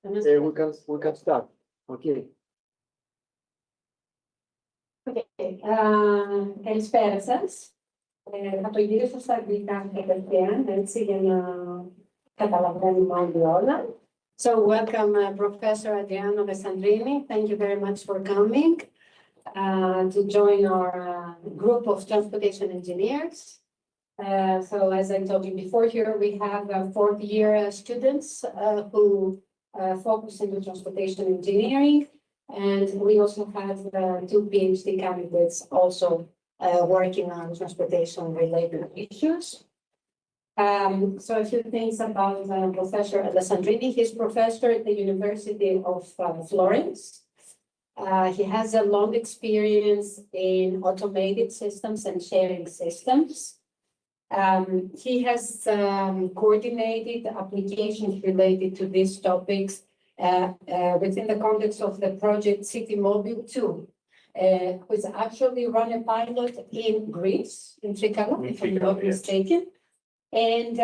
We can start. Okay. Καλησπέρα σας. Θα το γυρίσω στα αγγλικά κατευθείαν, έτσι, για να καταλαβαίνουμε όλοι όλα. So, welcome, Professor Adriano Alessandrini. Thank you very much for coming to join our group of transportation engineers. So, as I told you before, here we have fourth-year students who focus in the transportation engineering. And we also have two PhD candidates also working on transportation-related issues. So a few things about Professor Alessandrini. He's professor at the University of Florence. He has a long experience in automated systems and sharing systems. He has coordinated applications related to these topics within the context of the project CityMobile 2, which actually run a pilot in Greece, in Trikala, if I'm not mistaken. And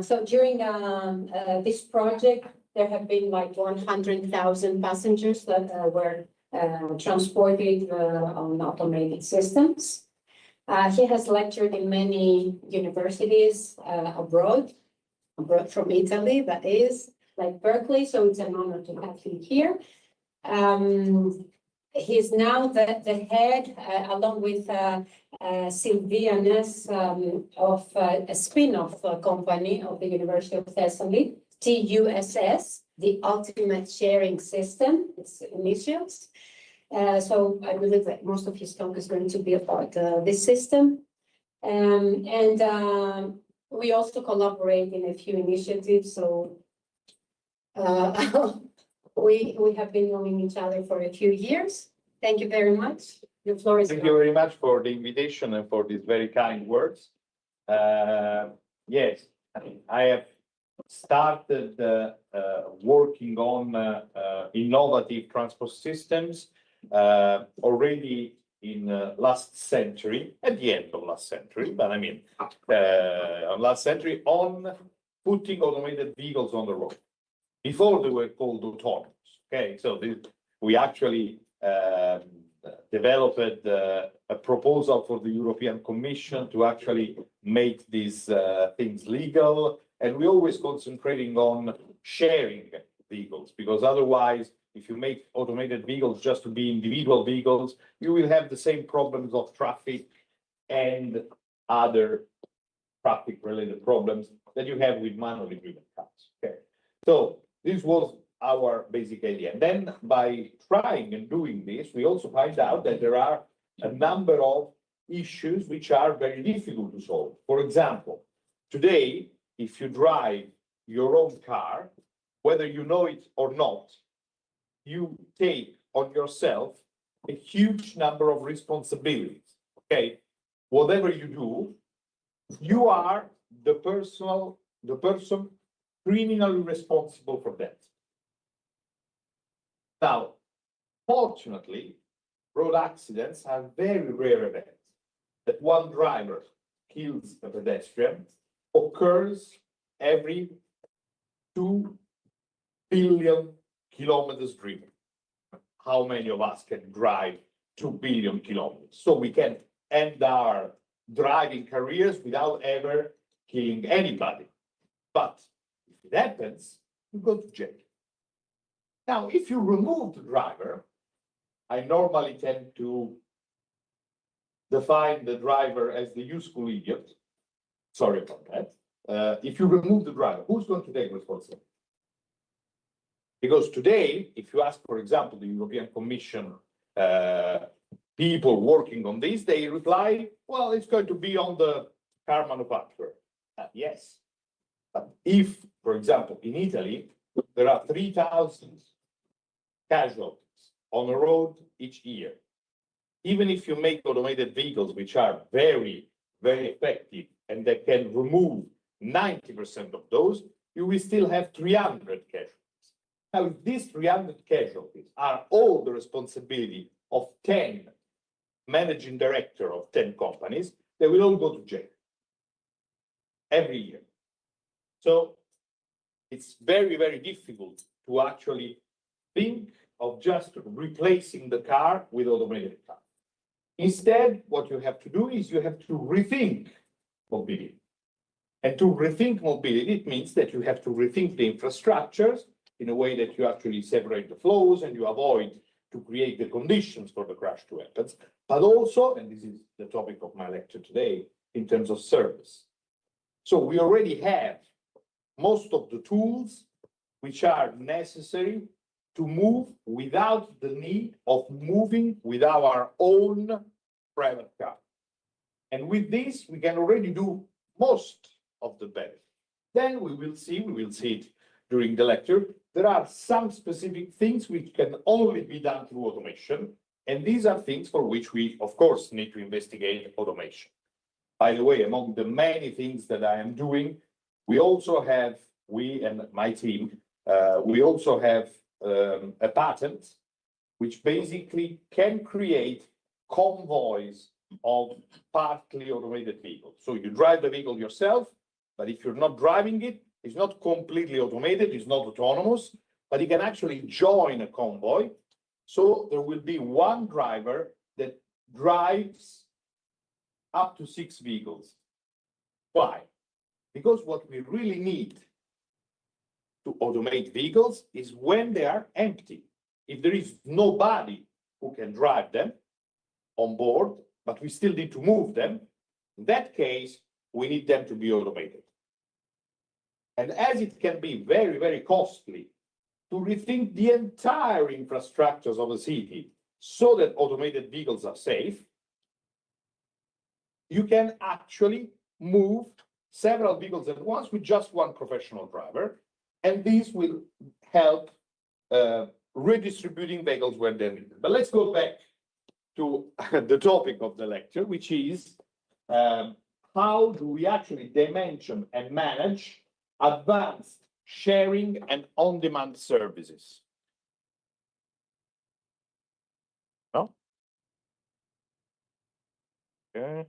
so during this project, there have been like 100,000 passengers that were transported on automated systems. He has lectured in many universities abroad from Italy, that is, like Berkeley, so it's an honor to have him here. He's now the head, along with Sylvia Ness, of a spin-off company of the University of Thessaly, TUSS, the Ultimate Sharing System, its initials. So I believe that most of his talk is going to be about this system. We also collaborate in a few initiatives, so we have been knowing each other for a few years. Thank you very much. The floor is yours. Thank you very much for the invitation and for these very kind words. Yes, I have started working on innovative transport systems already in last century, at the end of last century, but I mean, last century, on putting automated vehicles on the road. Before they were called autonomous, okay? So we actually developed a proposal for the European Commission to actually make these things legal, and we always concentrating on sharing vehicles, because otherwise, if you make automated vehicles just to be individual vehicles, you will have the same problems of traffic and other traffic-related problems that you have with manually driven cars. Okay, so this was our basic idea. And then by trying and doing this, we also find out that there are a number of issues which are very difficult to solve. For example, today, if you drive your own car, whether you know it or not, you take on yourself a huge number of responsibilities, okay? Whatever you do, you are the person criminally responsible for that. Now, fortunately, road accidents are very rare events. That one driver kills a pedestrian occurs every 2 billion kilometers driven. How many of us can drive 2 billion kilometers? So we can end our driving careers without ever killing anybody. But if it happens, you go to jail. Now, if you remove the driver, I normally tend to define the driver as the useful idiot. Sorry about that. If you remove the driver, who's going to take responsibility? Because today, if you ask, for example, the European Commission people working on this, they reply, well, it's going to be on the car manufacturer. Yes. But if, for example, in Italy, there are 3,000 casualties on the road each year, even if you make automated vehicles, which are very, very effective, and that can remove 90% of those, you will still have 300 casualties. Now, if these 300 casualties are all the responsibility of 10 managing director of 10 companies, they will all go to jail. every year. So it's very, very difficult to actually think of just replacing the car with automated car. Instead, what you have to do is you have to rethink mobility. And to rethink mobility, it means that you have to rethink the infrastructures in a way that you actually separate the flows and you avoid to create the conditions for the crash to happen. But also, and this is the topic of my lecture today, in terms of service. So we already have most of the tools which are necessary to move without the need of moving with our own private car. And with this, we can already do most of the benefit. Then we will see it during the lecture, there are some specific things which can only be done through automation. And these are things for which we, of course, need to investigate automation. By the way, among the many things that I am doing, we also have, we and my team, we also have a patent which basically can create convoys of partly automated vehicles. So you drive the vehicle yourself, but if you're not driving it, it's not completely automated, it's not autonomous, but you can actually join a convoy. So there will be one driver that drives up to 6 vehicles. Why? Because what we really need to automate vehicles is when they are empty. If there is nobody who can drive them on board, but we still need to move them, in that case, we need them to be automated. And as it can be very, very costly to rethink the entire infrastructures of a city so that automated vehicles are safe, you can actually move several vehicles at once with just one professional driver, and this will help redistributing vehicles where they're needed. But let's go back to the topic of the lecture, which is how do we actually dimension and manage advanced sharing and on-demand services? No? Okay.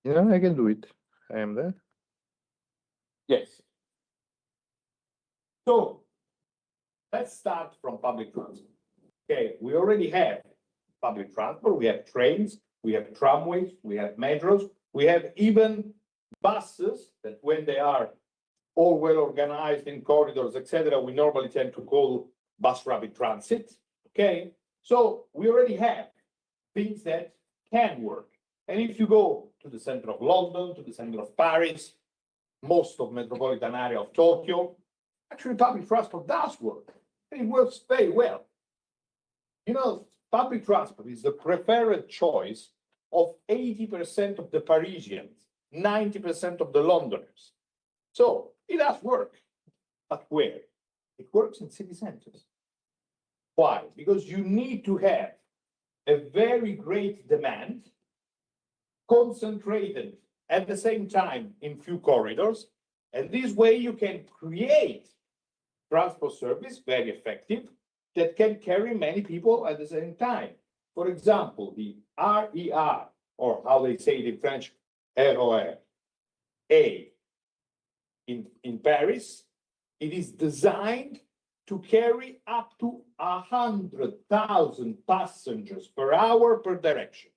Yeah, I can do it. I am there. Yes. So let's start from public transport. Okay, we already have public transport, we have trains, we have tramways, we have metros, we have even buses that when they are all well organized in corridors, etc., we normally tend to call bus rapid transit. Okay, so we already have things that can work. And if you go to the center of London, to the center of Paris, most of metropolitan area of Tokyo, actually public transport does work. And it works very well. You know, public transport is the preferred choice of 80% of the Parisians, 90% of the Londoners. So it does work. But where? It works in city centers. Why? Because you need to have a very great demand concentrated at the same time in few corridors. And this way you can create transport service, very effective, that can carry many people at the same time. For example, the RER, or how they say it in French, RER, A, in Paris, it is designed to carry up to 100,000 passengers per hour per direction.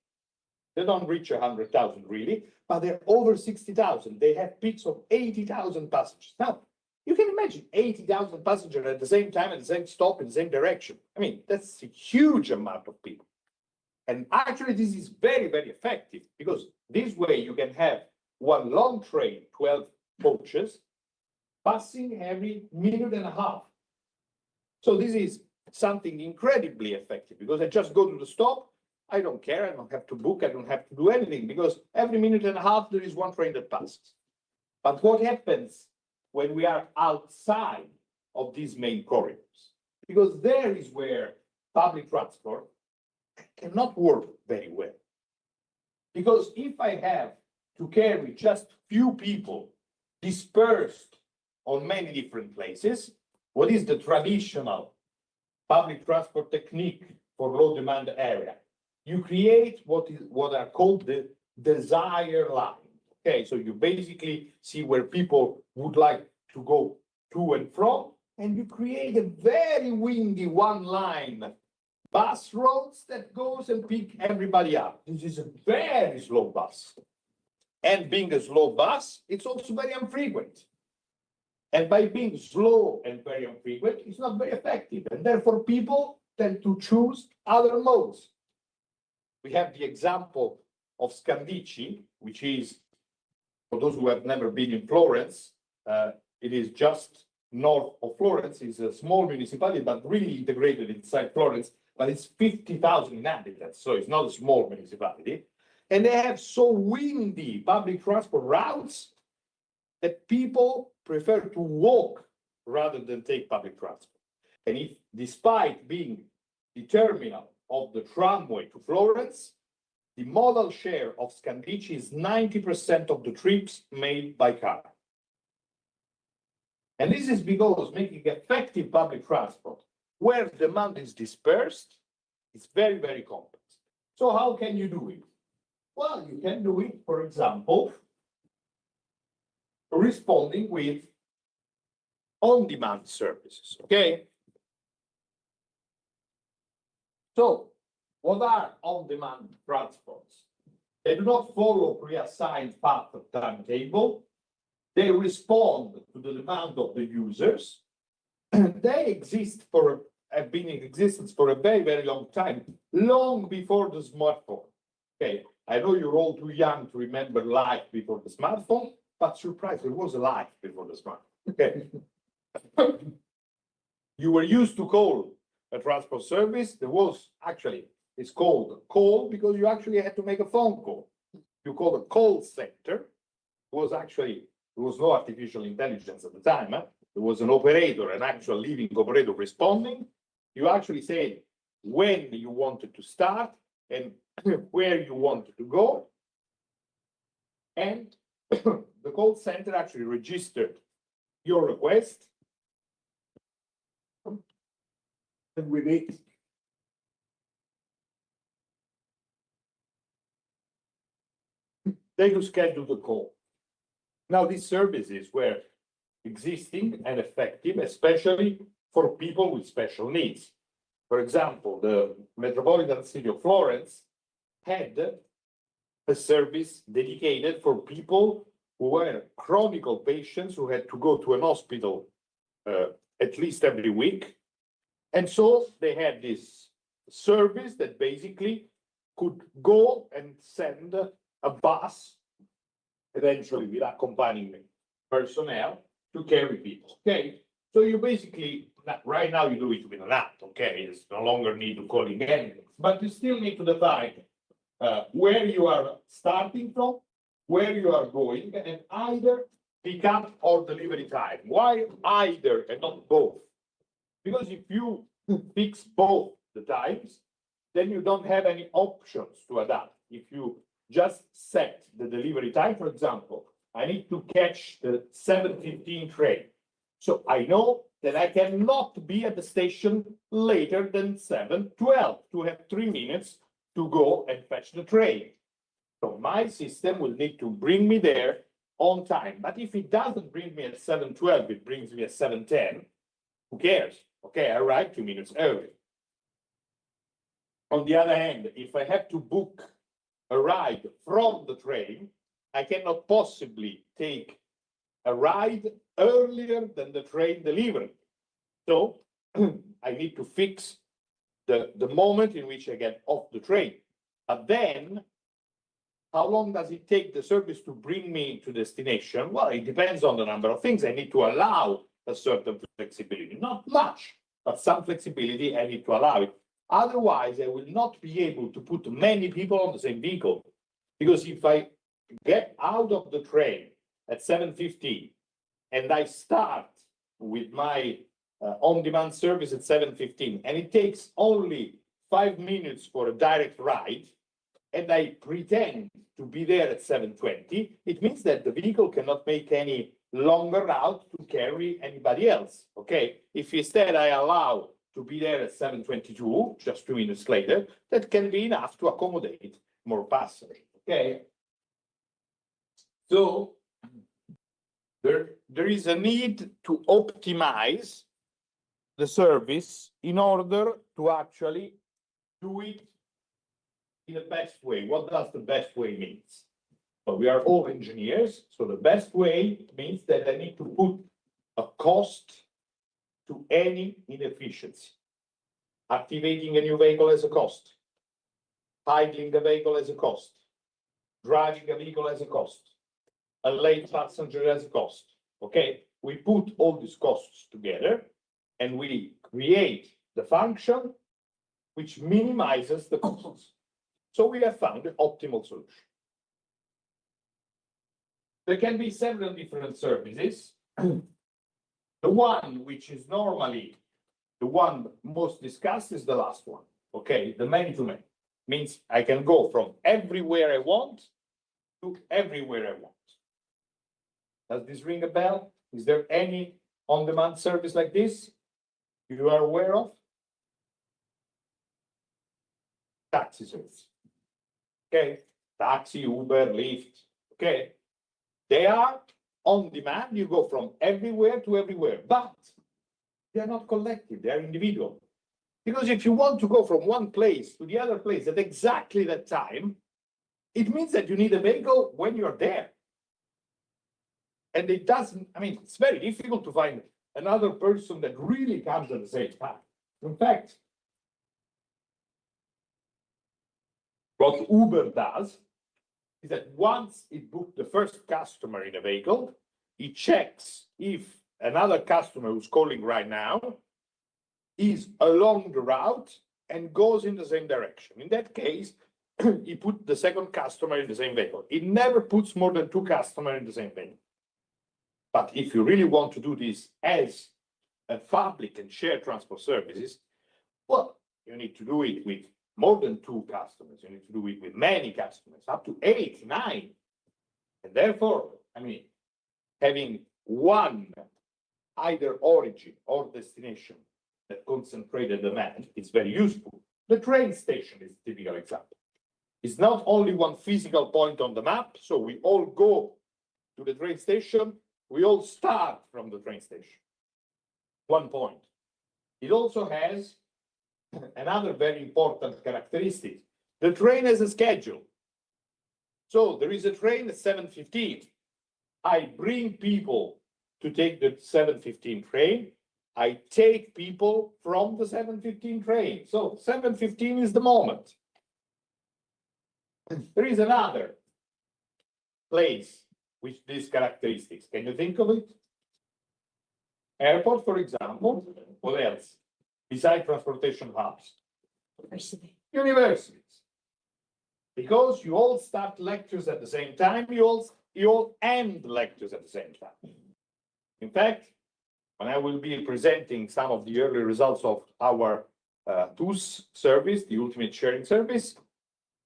They don't reach 100,000 really, but they're over 60,000. They have peaks of 80,000 passengers. Now, you can imagine 80,000 passengers at the same time, at the same stop, in the same direction. I mean, that's a huge amount of people. And actually, this is very, very effective because this way you can have one long train, 12 coaches, passing every minute and a half. So this is something incredibly effective because I just go to the stop. I don't care. I don't have to book. I don't have to do anything because every minute and a half, there is one train that passes. But what happens when we are outside of these main corridors? Because there is where public transport cannot work very well. Because if I have to carry just few people dispersed on many different places, what is the traditional public transport technique for low demand area? you create what are called the desire line. Okay, so you basically see where people would like to go to and from, and you create a very windy one-line bus roads that goes and pick everybody up. This is a very slow bus. And being a slow bus, it's also very infrequent. And by being slow and very infrequent, it's not very effective. And therefore, people tend to choose other modes. We have the example of Studi, which is, for those who have never been in Florence, it is just north of Florence. It's a small municipality, but really integrated inside Florence. But it's 50,000 inhabitants, so it's not a small municipality. And they have so windy public transport routes that people prefer to walk rather than take public transport. And if, despite being the terminal of the tramway to Florence, the modal share of Studi is 90% of the trips made by car. And this is because making effective public transport where demand is dispersed is very, very complex. So how can you do it? Well, you can do it, for example, responding with on-demand services, okay? So, what are on-demand transports? They do not follow pre-assigned path of timetable. They respond to the demand of the users. They have been in existence for a very, very long time, long before the smartphone. Okay, I know you're all too young to remember life before the smartphone, but surprise, there was a life before the smartphone. Okay. You were used to call a transport service. There was actually, it's called call because you actually had to make a phone call. You called a call center. There was no artificial intelligence at the time. There was an operator, an actual living operator responding. You actually said when you wanted to start and where you wanted to go. And the call center actually registered your request. And with it, they could schedule the call. Now, these services were existing and effective, especially for people with special needs. For example, the metropolitan city of Florence had a service dedicated for people who were chronic patients who had to go to an hospital at least every week. And so they had this service that basically could go and send a bus, eventually with accompanying personnel, to carry people. Okay, so you basically, right now you do it with an app, okay? It's no longer need to call in anything, but you still need to define where you are starting from, where you are going, and either pick up or delivery time. Why either and not both? Because if you fix both the times, then you don't have any options to adapt. If you just set the delivery time, for example, I need to catch the 7:15 train. So I know that I cannot be at the station later than 7:12 to have 3 minutes to go and fetch the train. So my system will need to bring me there on time. But if it doesn't bring me at 7:12, it brings me at 7:10, who cares? Okay, I arrive 2 minutes early. On the other hand, if I have to book a ride from the train, I cannot possibly take a ride earlier than the train delivery. So I need to fix the moment in which I get off the train. But then, how long does it take the service to bring me to destination? Well, it depends on the number of things. I need to allow a certain flexibility, not much, but some flexibility I need to allow it. Otherwise, I will not be able to put many people on the same vehicle. Because if I get out of the train at 7:15 and I start with my on-demand service at 7:15, and it takes only 5 minutes for a direct ride, and I pretend to be there at 7:20, it means that the vehicle cannot make any longer route to carry anybody else, okay? If instead I allow to be there at 7:22, just 2 minutes later, that can be enough to accommodate more passengers. Okay. So there is a need to optimize the service in order to actually do it in the best way. What does the best way mean? So we are all engineers, so the best way means that I need to put a cost to any inefficiency. Activating a new vehicle as a cost. Idling the vehicle as a cost. Driving a vehicle as a cost. A late passenger as a cost. Okay, we put all these costs together and we create the function which minimizes the costs. So we have found the optimal solution. There can be several different services. The one which is normally the one most discussed is the last one. Okay, the many-to-many means I can go from everywhere I want to everywhere I want. Does this ring a bell? Is there any on-demand service like this you are aware of? Taxi service. Okay, taxi, Uber, Lyft. Okay, they are on demand. You go from everywhere to everywhere, but they are not collective. They are individual. Because if you want to go from one place to the other place at exactly that time, it means that you need a vehicle when you're there. And it doesn't, I mean, it's very difficult to find another person that really comes at the same time. In fact, what Uber does is that once it booked the first customer in a vehicle, it checks if another customer who's calling right now is along the route and goes in the same direction. In that case, he put the second customer in the same vehicle. It never puts more than 2 customers in the same vehicle. But if you really want to do this as a public and shared transport services, well, you need to do it with more than 2 customers. You need to do it with many customers, up to 8, 9. And therefore, I mean, having one either origin or destination that concentrated demand is very useful. The train station is a typical example. It's not only one physical point on the map, so we all go to the train station, we all start from the train station. One point. It also has another very important characteristic. The train has a schedule. So there is a train at 7:15. I bring people to take the 7:15 train. I take people from the 7:15 train. So 7:15 is the moment. There is another place with these characteristics. Can you think of it? Airport, for example. What else? Besides transportation hubs. Universities. Because you all start lectures at the same time, you all end lectures at the same time. In fact, when I will be presenting some of the early results of our TUSS service, the ultimate sharing service,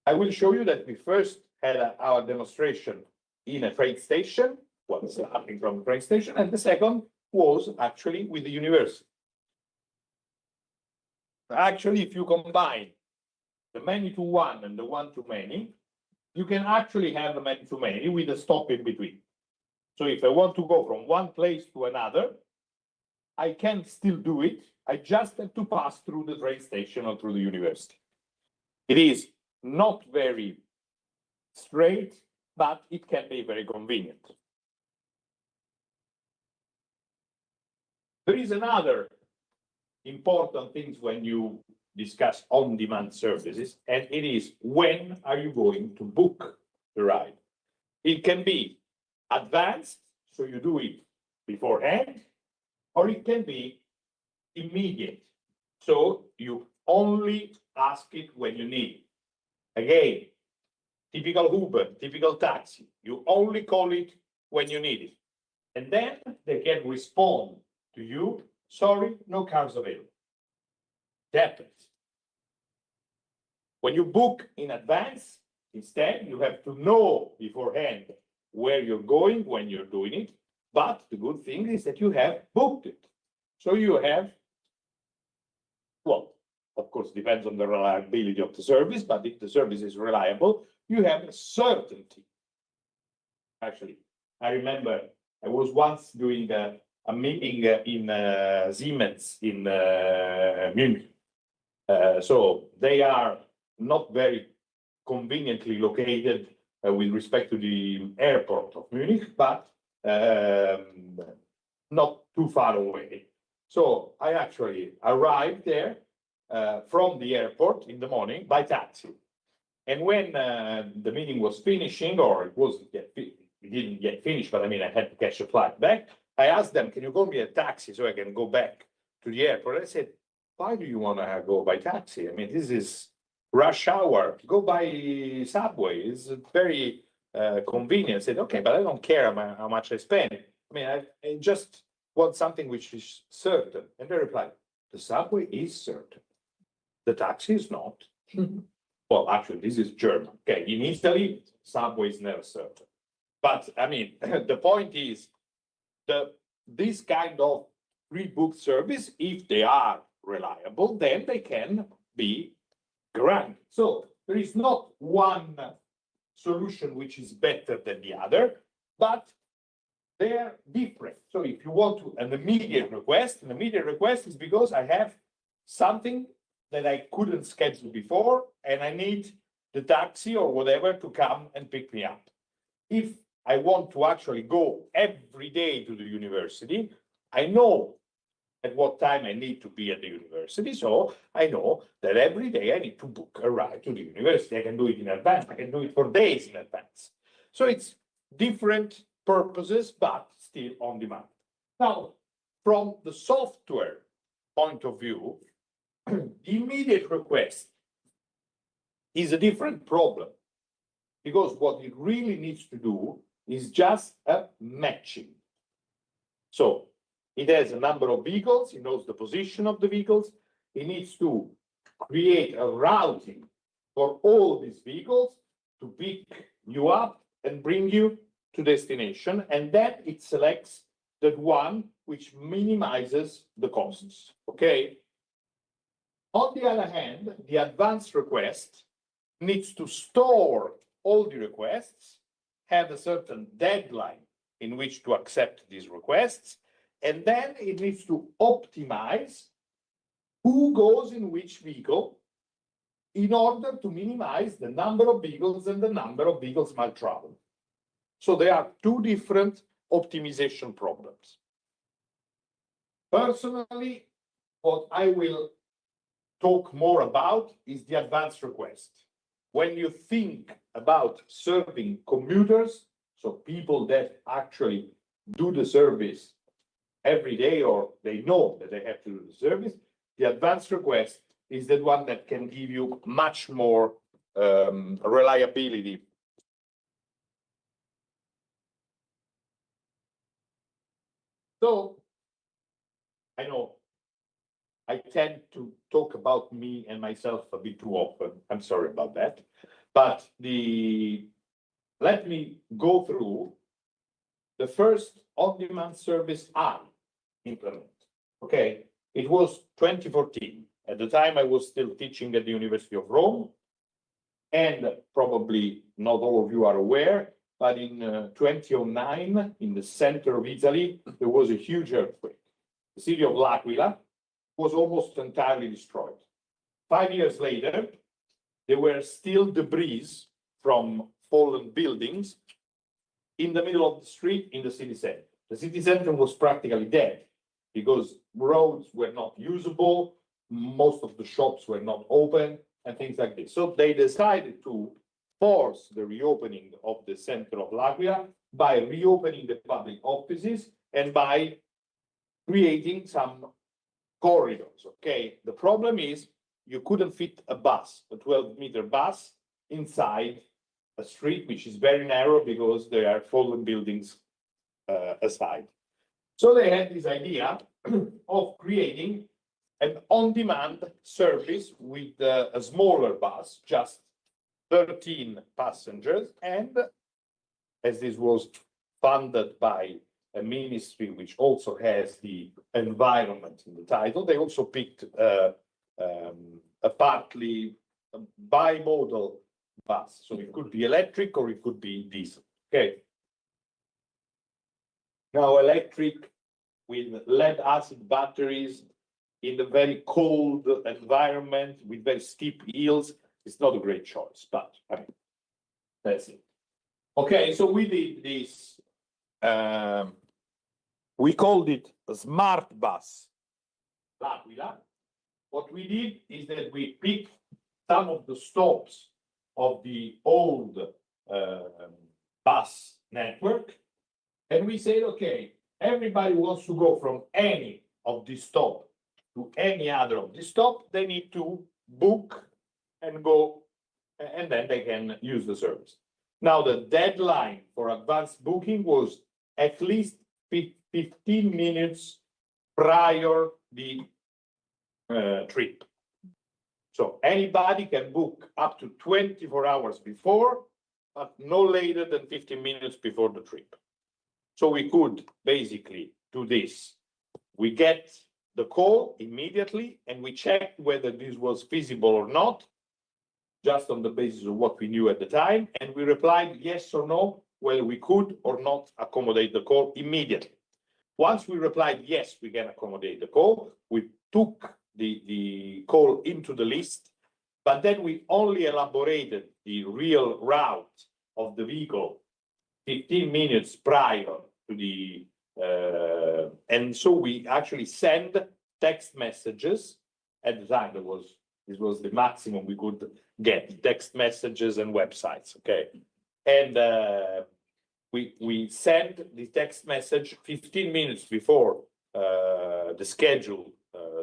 I will show you that we first had our demonstration in a train station, well, starting from the train station, and the second was actually with the university. Actually, if you combine the many-to-one and the one-to-many, you can actually have a many-to-many with a stop in between. So if I want to go from one place to another, I can still do it. I just have to pass through the train station or through the university. It is not very straight, but it can be very convenient. There is another important thing when you discuss on-demand services, and it is when are you going to book the ride? It can be advanced, so you do it beforehand, or it can be immediate. So you only ask it when you need it. Again, typical Uber, typical taxi, you only call it when you need it. And then they can respond to you, sorry, no cars available. It happens. When you book in advance, instead, you have to know beforehand where you're going when you're doing it. But the good thing is that you have booked it. So you have well, of course, depends on the reliability of the service, but if the service is reliable, you have certainty. Actually, I remember I was once doing a meeting in Siemens in Munich. So they are not very conveniently located with respect to the airport of Munich, but not too far away. So I actually arrived there from the airport in the morning by taxi. And when the meeting was finishing, or it didn't get finished, but I mean, I had to catch a flight back. I asked them, can you call me a taxi so I can go back to the airport? I said, why do you want to go by taxi? I mean, this is rush hour. Go by subway. It's very convenient. I said, okay, but I don't care how much I spend. I mean, I just want something which is certain. And they replied, the subway is certain. The taxi is not. Well, actually, this is German. Okay, in Italy, subway is never certain. But I mean, the point is, this kind of pre-booked service, if they are reliable, then they can be granted. So there is not one solution which is better than the other, but they're different. So if you want an immediate request is because I have something that I couldn't schedule before, and I need the taxi or whatever to come and pick me up. If I want to actually go every day to the university, I know at what time I need to be at the university, so I know that every day I need to book a ride to the university. I can do it in advance, I can do it for days in advance. So it's different purposes, but still on demand. Now, from the software point of view, the immediate request is a different problem, because what it really needs to do is just a matching. So it has a number of vehicles, it knows the position of the vehicles, it needs to create a routing for all these vehicles to pick you up and bring you to destination, and then it selects that one which minimizes the costs, okay? On the other hand, the advanced request needs to store all the requests, have a certain deadline in which to accept these requests, and then it needs to optimize who goes in which vehicle in order to minimize the number of vehicles and the number of vehicles might travel. So there are two different optimization problems. Personally, what I will talk more about is the advanced request. When you think about serving commuters, so people that actually do the service every day, or they know that they have to do the service, the advanced request is the one that can give you much more reliability. So I know I tend to talk about me and myself a bit too often. I'm sorry about that. But let me go through the first on-demand service I implemented. Okay, it was 2014. At the time, I was still teaching at the University of Rome. And probably not all of you are aware, but in 2009, in the center of Italy, there was a huge earthquake. The city of L'Aquila was almost entirely destroyed. 5 years later, there were still debris from fallen buildings in the middle of the street in the city center. The city center was practically dead because roads were not usable, most of the shops were not open, and things like this. So they decided to force the reopening of the center of L'Aquila by reopening the public offices and by creating some corridors, okay? The problem is you couldn't fit a bus, a 12-meter bus, inside a street which is very narrow because there are fallen buildings aside. So they had this idea of creating an on-demand service with a smaller bus, just 13 passengers, and as this was funded by a ministry which also has the environment in the title, they also picked a partly bimodal bus. So it could be electric or it could be diesel. Okay. Now electric with lead acid batteries in a very cold environment with very steep hills, it's not a great choice, but I mean, that's it. Okay, so we did this. We called it a smart bus. L'Aquila. What we did is that we picked some of the stops of the old bus network, and we said, okay, everybody wants to go from any of these stops to any other of these stops, they need to book and go, and then they can use the service. Now, the deadline for advanced booking was at least 15 minutes prior the trip. So anybody can book up to 24 hours before, but no later than 15 minutes before the trip. So we could basically do this. We get the call immediately and we checked whether this was feasible or not, just on the basis of what we knew at the time. And we replied yes or no, whether we could or not accommodate the call immediately. Once we replied yes, we can accommodate the call, we took the call into the list, but then we only elaborated the real route of the vehicle 15 minutes prior to the, and so we actually send text messages. At the time, this was the maximum we could get, text messages and websites, okay? And we send the text message 15 minutes before the scheduled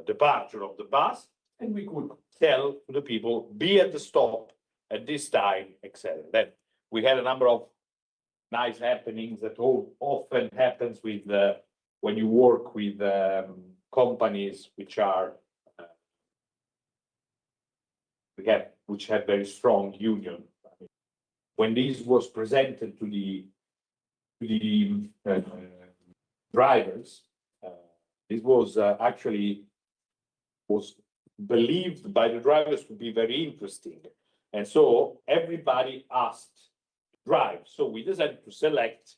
departure of the bus, and we could tell the people, be at the stop at this time, etc. Then we had a number of nice happenings that often happens with when you work with companies which are which have very strong union. When this was presented to the drivers, this was actually was believed by the drivers to be very interesting, and so everybody asked to drive. So we decided to select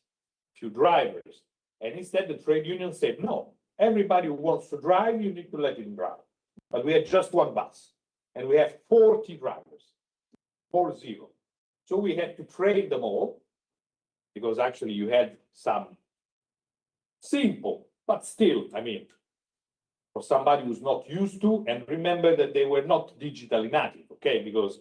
few drivers, and instead the trade union said, no, everybody who wants to drive, you need to let him drive. But we had just one bus, and we have 40 drivers, 40. So we had to train them all, because actually you had some simple, but still, I mean, for somebody who's not used to, and remember that they were not digitally native, okay, because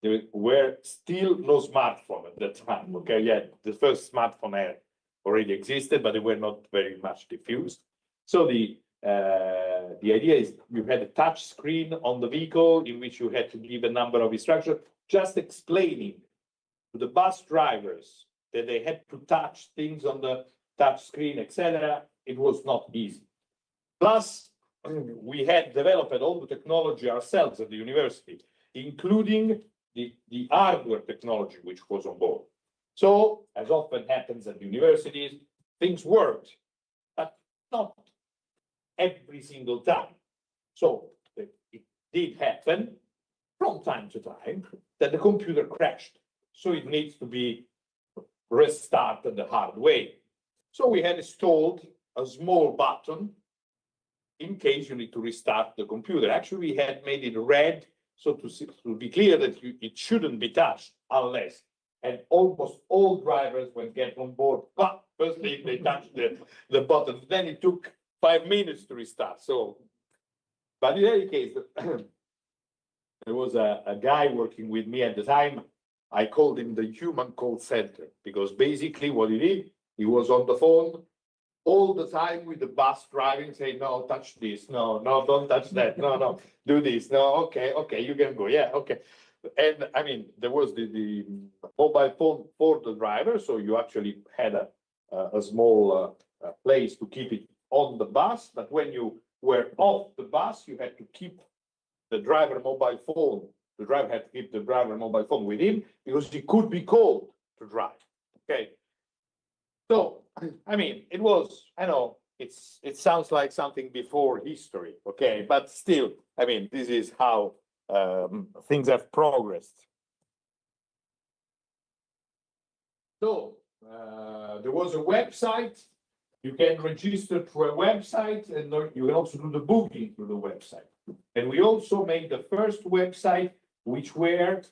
there were still no smartphone at that time, okay, yeah, the first smartphone had already existed, but they were not very much diffused. So the idea is you had a touch screen on the vehicle in which you had to give a number of instructions, just explaining to the bus drivers that they had to touch things on the touch screen, etc. It was not easy. Plus, we had developed all the technology ourselves at the university, including the hardware technology which was on board. So, as often happens at universities, things worked, but not every single time. So it did happen from time to time that the computer crashed. So it needs to be restarted the hard way. So we had installed a small button in case you need to restart the computer. Actually, we had made it red, so to be clear that it shouldn't be touched unless, and almost all drivers when get on board, but first they touch the button, then it took 5 minutes to restart. So, but in any case, there was a guy working with me at the time. I called him the human call center, because basically what he did, he was on the phone all the time with the bus driving, saying, no, touch this, no, don't touch that, no, do this, no, okay, you can go, yeah, okay. And I mean, there was the mobile phone for the driver, so you actually had a small place to keep it on the bus, but when you were off the bus, you had to keep the driver mobile phone. The driver had to keep the driver mobile phone with him, because he could be called to drive, okay? So, I mean, it was, I know, it sounds like something before history, okay? But still, I mean, this is how things have progressed. So there was a website. You can register through a website, and you can also do the booking through the website. And we also made the first website which were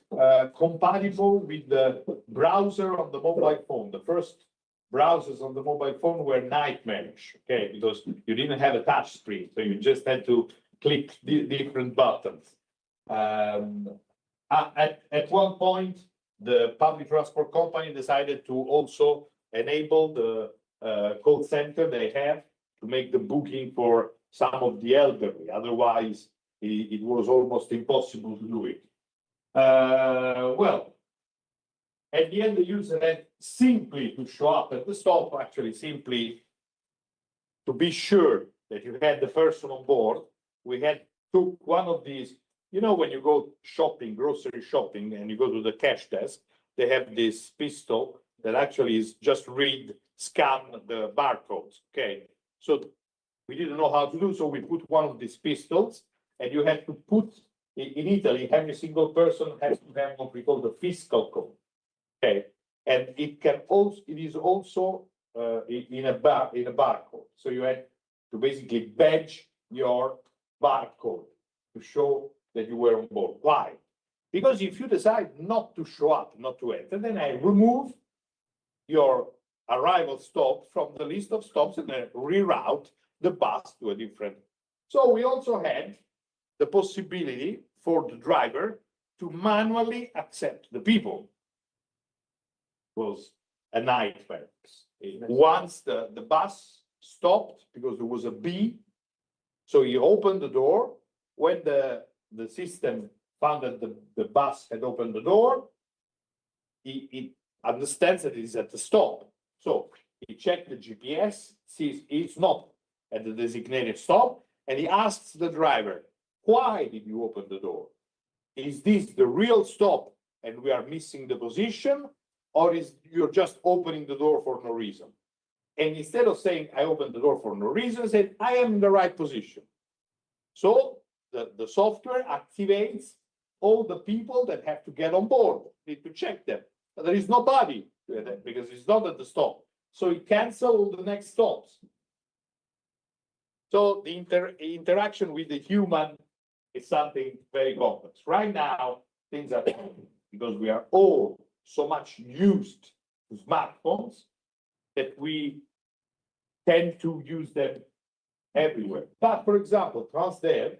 compatible with the browser on the mobile phone. The first browsers on the mobile phone were nightmarish, okay, because you didn't have a touch screen, so you just had to click different buttons. At one point, the public transport company decided to also enable the call center they have to make the booking for some of the elderly. Otherwise, it was almost impossible to do it. Well, at the end, the user had simply to show up at the stop, actually simply to be sure that you had the person on board. We had took one of these, you know, when you go shopping, grocery shopping, and you go to the cash desk, they have this pistol that actually is just scan the barcodes, okay? So we didn't know how to do, so we put one of these pistols, and you have to put, in Italy, every single person has to have what we call the fiscal code. Okay, and it is also in a barcode. So you have to basically badge your barcode to show that you were on board. Why? Because if you decide not to show up, not to enter, then I remove your arrival stop from the list of stops and then reroute the bus to a different. So we also had the possibility for the driver to manually accept the people. Was a nightmare. Once the bus stopped because there was a bee, so he opened the door. When the system found that the bus had opened the door, it understands that it is at the stop. So he checked the GPS, sees it's not at the designated stop, and he asks the driver, "Why did you open the door? Is this the real stop and we are missing the position? Or is you're just opening the door for no reason?" And instead of saying, "I opened the door for no reason," said, "I am in the right position." So the software activates all the people that have to get on board, need to check them. But there is nobody because it's not at the stop. So it cancels all the next stops. So the interaction with the human is something very complex. Right now, things are because we are all so much used to smartphones that we tend to use them everywhere. But for example, Transdev,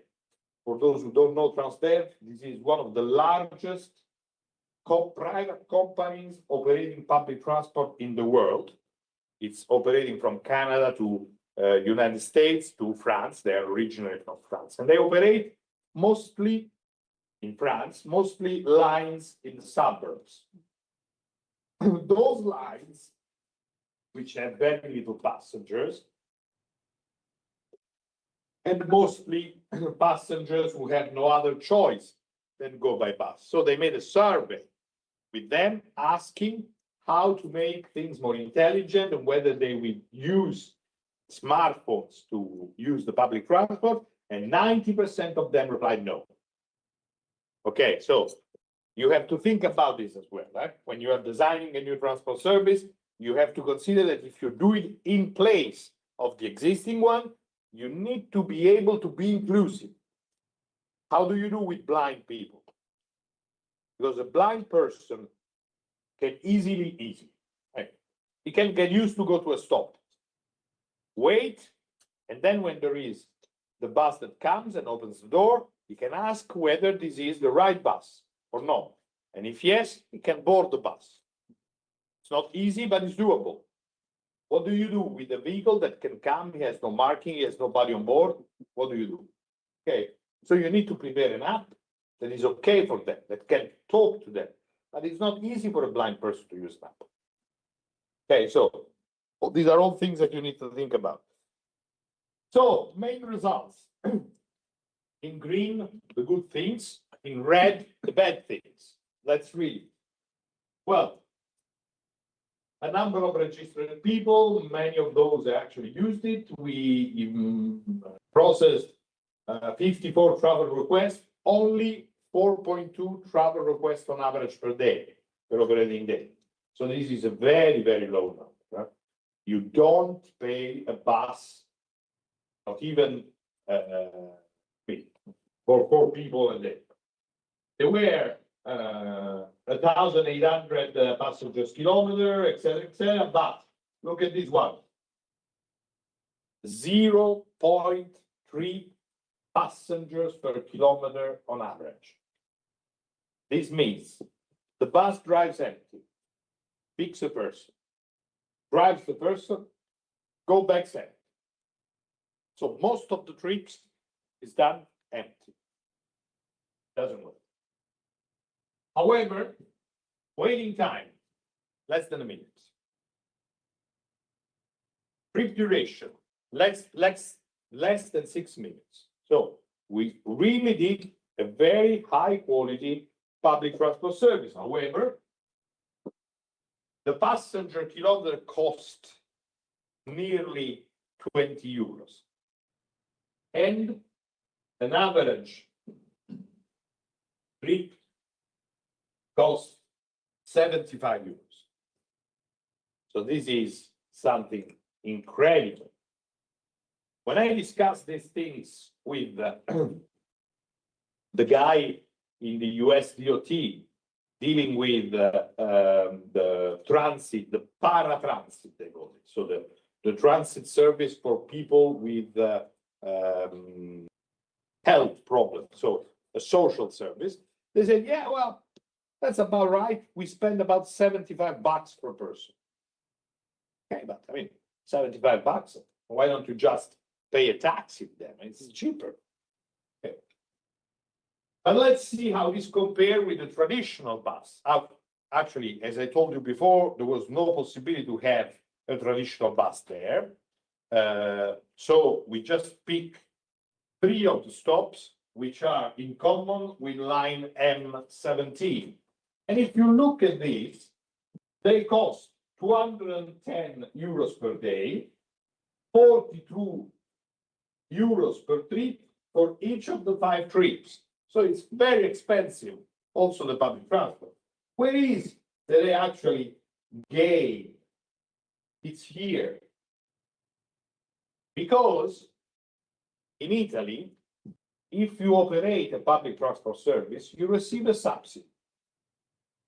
for those who don't know Transdev, this is one of the largest private companies operating public transport in the world. It's operating from Canada to United States to France. They are originally from France, and they operate mostly in France, mostly lines in the suburbs. Those lines, which have very little passengers, and mostly passengers who have no other choice than go by bus. So they made a survey with them asking how to make things more intelligent and whether they will use smartphones to use the public transport, and 90% of them replied no. Okay, so you have to think about this as well. Right? When you are designing a new transport service, you have to consider that if you do it in place of the existing one, you need to be able to be inclusive. How do you do with blind people? Because a blind person can easily, right? He can get used to go to a stop, wait, and then when there is the bus that comes and opens the door, he can ask whether this is the right bus or not. And if yes, he can board the bus. It's not easy, but it's doable. What do you do with a vehicle that can come? He has no marking, he has nobody on board. What do you do? Okay, so you need to prepare an app that is okay for them, that can talk to them. But it's not easy for a blind person to use an app. Okay, so these are all things that you need to think about. So, main results. In green, the good things. In red, the bad things. Let's read. Well, a number of registered people. Many of those actually used it. We processed 54 travel requests, only 4.2 travel requests on average per day, per operating day. So this is a very, very low number. Right? You don't pay a bus, not even for 4 people a day. There were 1,800 passengers kilometer, etc. But look at this one. 0.3 passengers per kilometer on average. This means the bus drives empty, picks a person, drives the person, go back empty. So most of the trips is done empty. Doesn't work. However, waiting time, less than a minute. Trip duration, less than 6 minutes. So we really did a very high quality public transport service. However, the passenger kilometer cost nearly 20 euros. And an average trip costs 75 euros. So this is something incredible. When I discuss these things with the guy in the US DOT dealing with the transit, the paratransit, they call it. So the transit service for people with health problems, so a social service. They said, yeah, well, that's about right. We spend about 75 bucks per person. Okay, but I mean, 75 bucks. Why don't you just pay a taxi then? It's cheaper. Okay. But let's see how this compares with the traditional bus. Actually, as I told you before, there was no possibility to have a traditional bus there. So we just pick 3 of the stops, which are in common with line M17. And if you look at these, they cost 210 euros per day, 42 euros per trip for each of the 5 trips. So it's very expensive, also the public transport. Where is that they actually gain? It's here. Because in Italy, if you operate a public transport service, you receive a subsidy.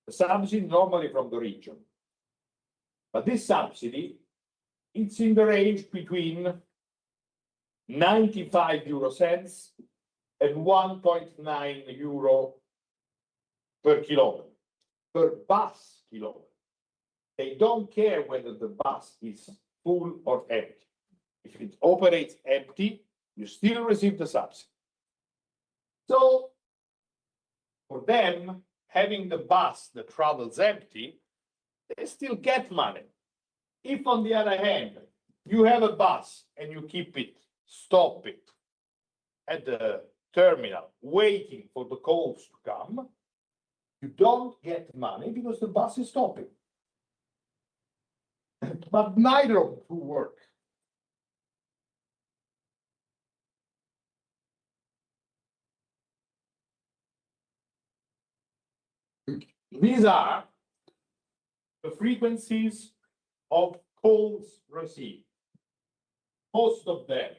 A subsidy normally from the region. But this subsidy, it's in the range between 95 euro cents and 1.9 euro per kilometer, per bus kilometer. They don't care whether the bus is full or empty. If it operates empty, you still receive the subsidy. So for them, having the bus that travels empty, they still get money. If on the other hand, you have a bus and you keep it, stop it at the terminal, waiting for the calls to come, you don't get money because the bus is stopping. But neither of the two work. These are the frequencies of calls received. Most of them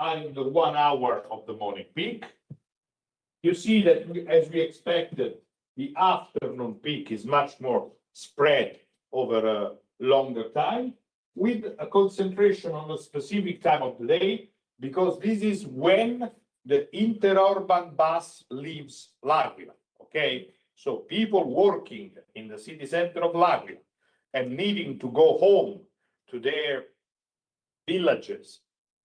are in the 1 hour of the morning peak. You see that as we expected, the afternoon peak is much more spread over a longer time, with a concentration on a specific time of the day, because this is when the interurban bus leaves L'Aquila. Okay, so people working in the city center of L'Aquila and needing to go home to their villages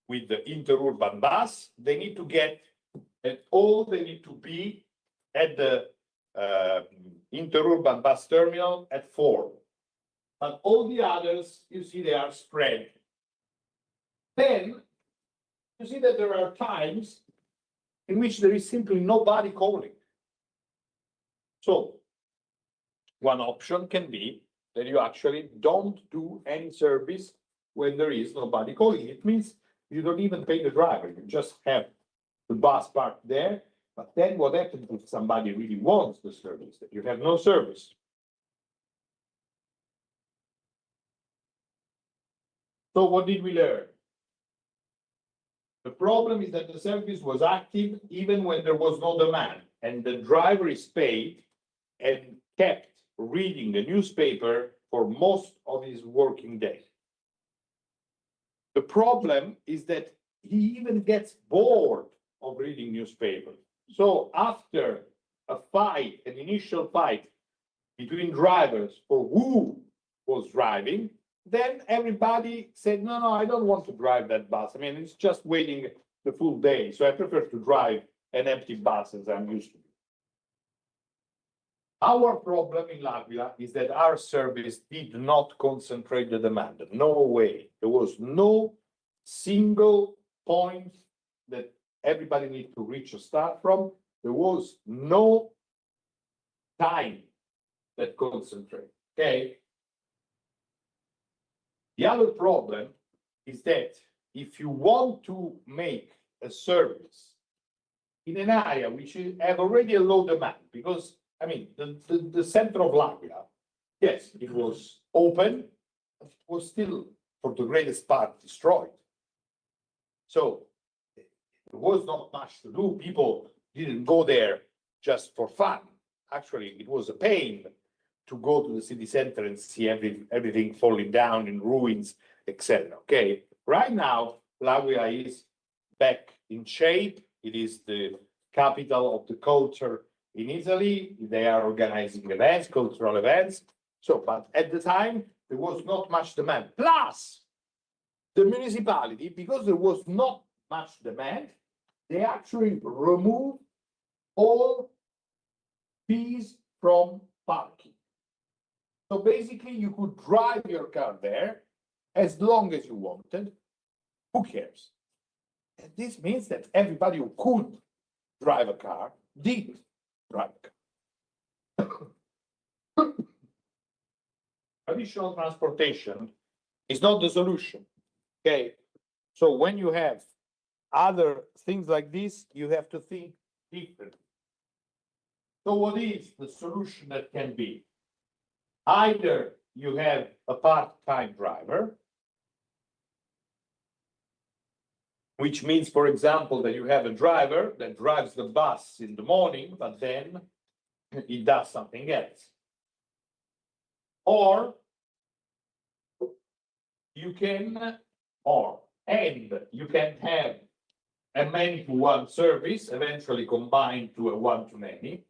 with the interurban bus, they need to get, and all they need to be at the interurban bus terminal at 4. But all the others, you see, they are spread. Then you see that there are times in which there is simply nobody calling. So one option can be that you actually don't do any service when there is nobody calling. It means you don't even pay the driver. You just have the bus parked there. But then what happens if somebody really wants the service? That you have no service. So what did we learn? The problem is that the service was active even when there was no demand, and the driver is paid and kept reading the newspaper for most of his working day. The problem is that he even gets bored of reading newspaper. So after a fight, an initial fight between drivers for who was driving, then everybody said, no, I don't want to drive that bus. I mean, it's just waiting the full day. So I prefer to drive an empty bus as I'm used to. Our problem in L'Aquila is that our service did not concentrate the demand. No way. There was no single point that everybody needs to reach or start from. There was no time that concentrated. Okay. The other problem is that if you want to make a service in an area which have already a low demand, because I mean, the center of L'Aquila, yes, it was open, but it was still, for the greatest part, destroyed. So there was not much to do. People didn't go there just for fun. Actually, it was a pain to go to the city center and see everything falling down in ruins, etc. Okay, right now, L'Aquila is back in shape. It is the capital of the culture in Italy. They are organizing events, cultural events. So, but at the time, there was not much demand. Plus, the municipality, because there was not much demand, they actually removed all fees from parking. So basically, you could drive your car there as long as you wanted. Who cares? And this means that everybody who could drive a car did drive a car. Additional transportation is not the solution. Okay. So when you have other things like this, you have to think differently. So what is the solution that can be? Either you have a part-time driver, which means, for example, that you have a driver that drives the bus in the morning, but then he does something else. Or you can, you can have a many-to-one service, eventually combined to a one-to-many.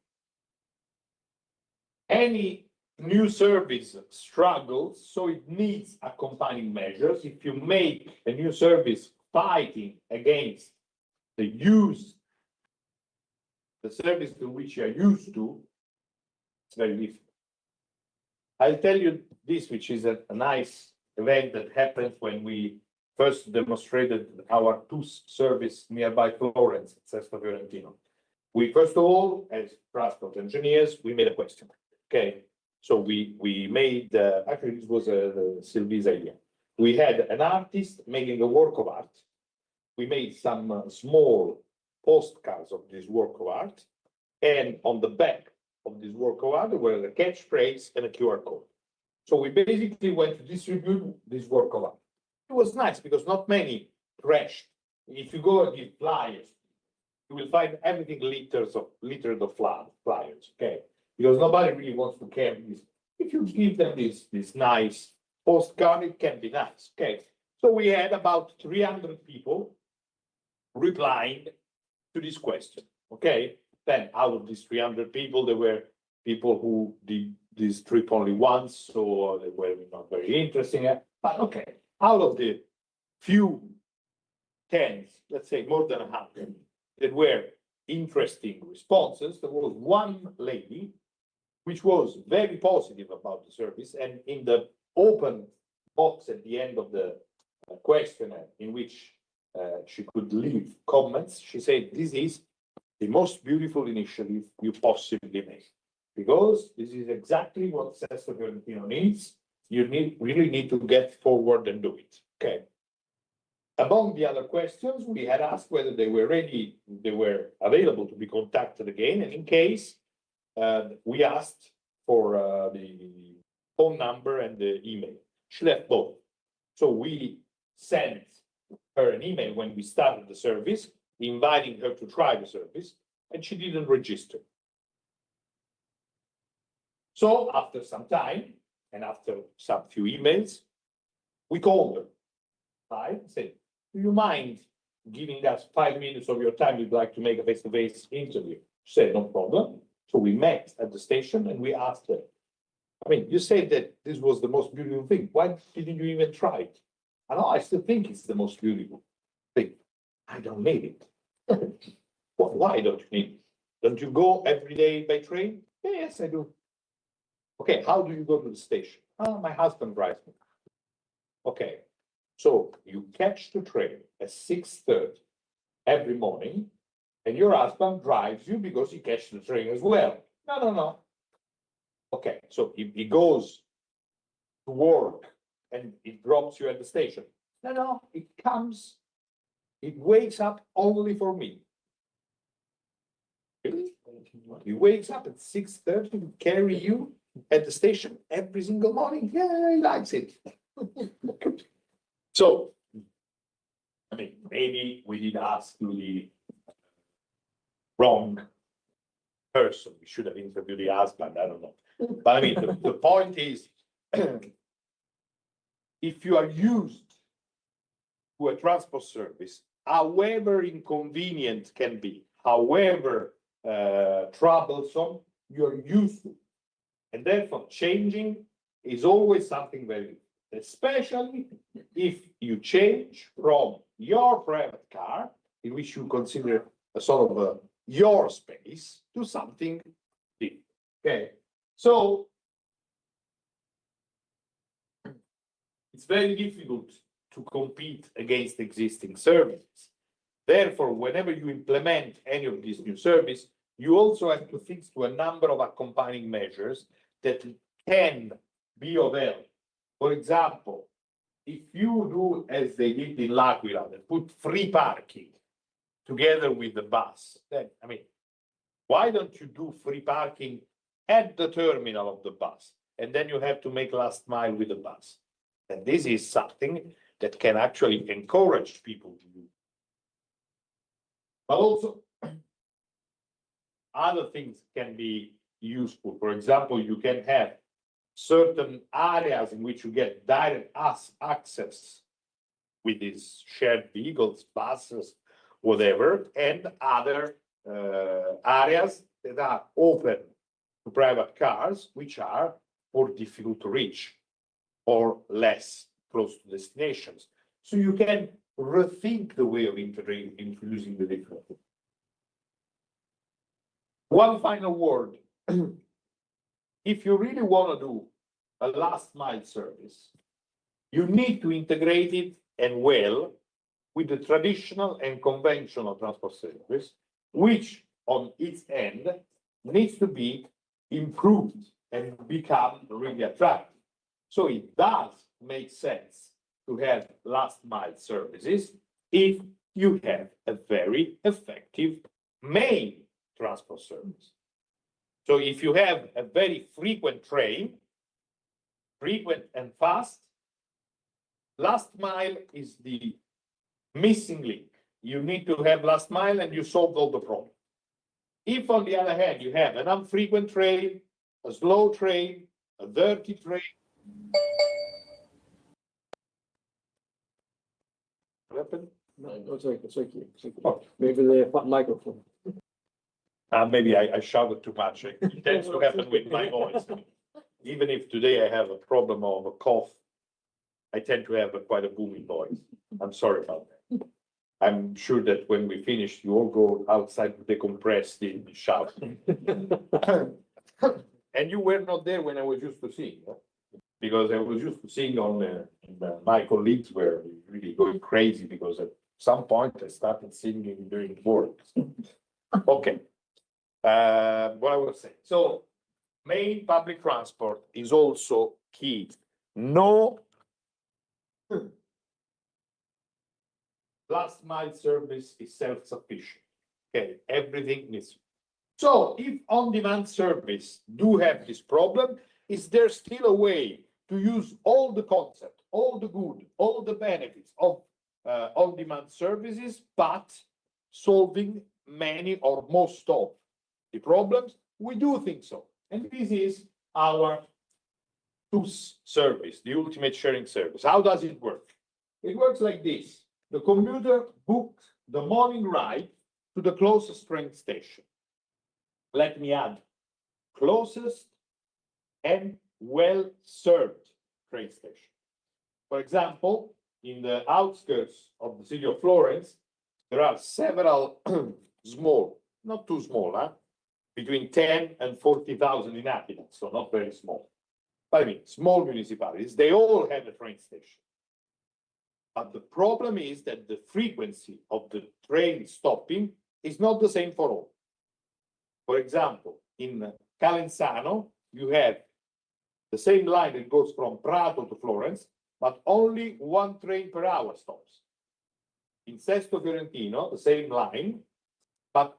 Any new service struggles, so it needs accompanying measures. If you make a new service fighting against the service to which you are used to, it's very difficult. I'll tell you this, which is a nice event that happened when we first demonstrated our TUSS service nearby Florence, Sesto Fiorentino. We, first of all, as transport engineers, we made a question. Okay, so we made, actually this was Sylvie's idea. We had an artist making a work of art. We made some small postcards of this work of art, and on the back of this work of art, there were a catchphrase and a QR code. So we basically went to distribute this work of art. It was nice because not many crashed. If you go and give flyers, you will find everything littered of flyers, okay? Because nobody really wants to carry this. If you give them this nice postcard, it can be nice, okay? So we had about 300 people replying to this question, okay? Then out of these 300 people, there were people who did this trip only once, so they were not very interesting. But okay, out of the few tens, let's say more than 100, that were interesting responses, there was one lady which was very positive about the service, and in the open box at the end of the questionnaire in which she could leave comments, she said, "This is the most beautiful initiative you possibly made." because this is exactly what Sesto Fiorentino needs. You really need to get forward and do it, okay? Among the other questions, we had asked whether they were ready, they were available to be contacted again, and in case, we asked for the phone number and the email. She left both. So we sent her an email when we started the service, inviting her to try the service, and she didn't register. So after some time, and after some few emails, we called her. I said, do you mind giving us 5 minutes of your time? We'd like to make a face-to-face interview. She said, no problem. So we met at the station and we asked her, I mean, you said that this was the most beautiful thing. Why didn't you even try it? I know, I still think it's the most beautiful thing. I don't need it. Well, why don't you need it? Don't you go every day by train? Yes, I do. Okay, how do you go to the station? Oh, my husband drives me. Okay, so you catch the train at 6:30 every morning, and your husband drives you because he catches the train as well. No. Okay, so he goes to work and it drops you at the station. No, it comes, it wakes up only for me. Really? He wakes up at 6:30 to carry you at the station every single morning. Yeah, he likes it. So, I mean, maybe we did ask to the wrong person. We should have interviewed the husband, I don't know. But I mean, the point is, if you are used to a transport service, however inconvenient can be, however troublesome, you're used to. And therefore, changing is always something very good, especially if you change from your private car, in which you consider a sort of your space, to something different. Okay, so it's very difficult to compete against existing services. Therefore, whenever you implement any of these new services, you also have to think to a number of accompanying measures that can be of help. For example, if you do as they did in L'Aquila, and put free parking together with the bus, then, I mean, why don't you do free parking at the terminal of the bus? And then you have to make last mile with the bus. And this is something that can actually encourage people to do. But also, other things can be useful. For example, you can have certain areas in which you get direct access with these shared vehicles, buses, whatever, and other areas that are open to private cars, which are more difficult to reach or less close to destinations. So you can rethink the way of introducing the different. One final word. If you really want to do a last mile service, you need to integrate it and well with the traditional and conventional transport service, which on its end needs to be improved and become really attractive. So it does make sense to have last mile services if you have a very effective main transport service. So if you have a very frequent train, frequent and fast, last mile is the missing link. You need to have last mile and you solve all the problems. If on the other hand, you have an infrequent train, a slow train, a dirty train. What happened? No, it's okay, it's okay. Oh. Maybe the microphone. Maybe I shouted too much. It tends to happen with my voice. Even if today I have a problem of a cough, I tend to have quite a booming voice. I'm sorry about that. I'm sure that when we finish, you all go outside to decompress the shout. And you were not there when I was used to sing, huh? Because I was used to sing on my colleagues were really going crazy because at some point I started singing during work. Okay. What I was saying. So main public transport is also key. No last mile service is self-sufficient. Okay, everything needs. So if on-demand service do have this problem, is there still a way to use all the concept, all the good, all the benefits of on-demand services, but solving many or most of the problems? We do think so. And this is our TUSS service, the ultimate sharing service. How does it work? It works like this. The commuter booked the morning ride to the closest train station. Let me add, closest and well-served train station. For example, in the outskirts of the city of Florence, there are several small, not too small, between 10 and 40,000 inhabitants, so not very small. But I mean, small municipalities, they all have a train station. But the problem is that the frequency of the train stopping is not the same for all. For example, in Calenzano, you have the same line that goes from Prato to Florence, but only one train per hour stops. In Sesto Fiorentino, the same line, but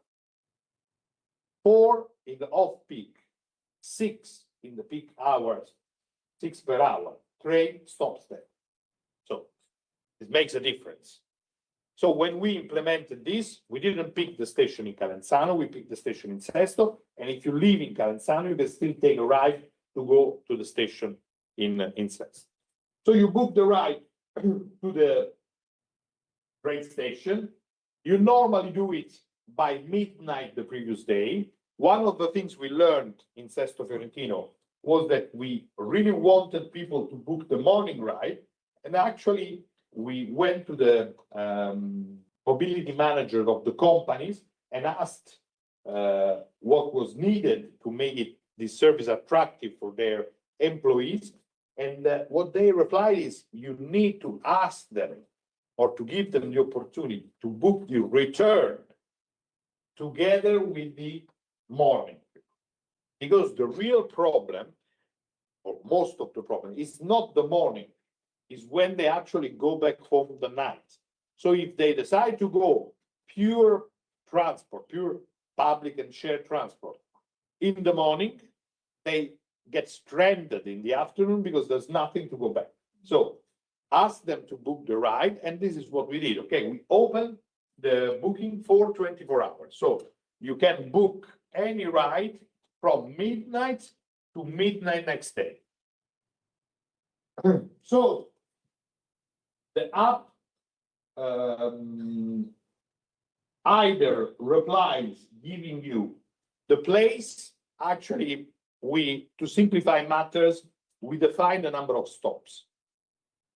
4 in the off-peak, 6 in the peak hours, 6 per hour, train stops there. So it makes a difference. So when we implemented this, we didn't pick the station in Calenzano, we picked the station in Sesto, and if you live in Calenzano, you can still take a ride to go to the station in Sesto. So you book the ride to the train station. You normally do it by midnight the previous day. One of the things we learned in Sesto Fiorentino was that we really wanted people to book the morning ride, and actually we went to the mobility manager of the companies and asked what was needed to make this service attractive for their employees. And what they replied is, you need to ask them or to give them the opportunity to book the return together with the morning. Because the real problem, or most of the problem, is not the morning, is when they actually go back home the night. So if they decide to go pure transport, pure public and shared transport in the morning, they get stranded in the afternoon because there's nothing to go back. So ask them to book the ride, and this is what we did. Okay, we opened the booking for 24 hours. So you can book any ride from midnight to midnight next day. So the app either replies giving you the place. Actually, to simplify matters, we define the number of stops.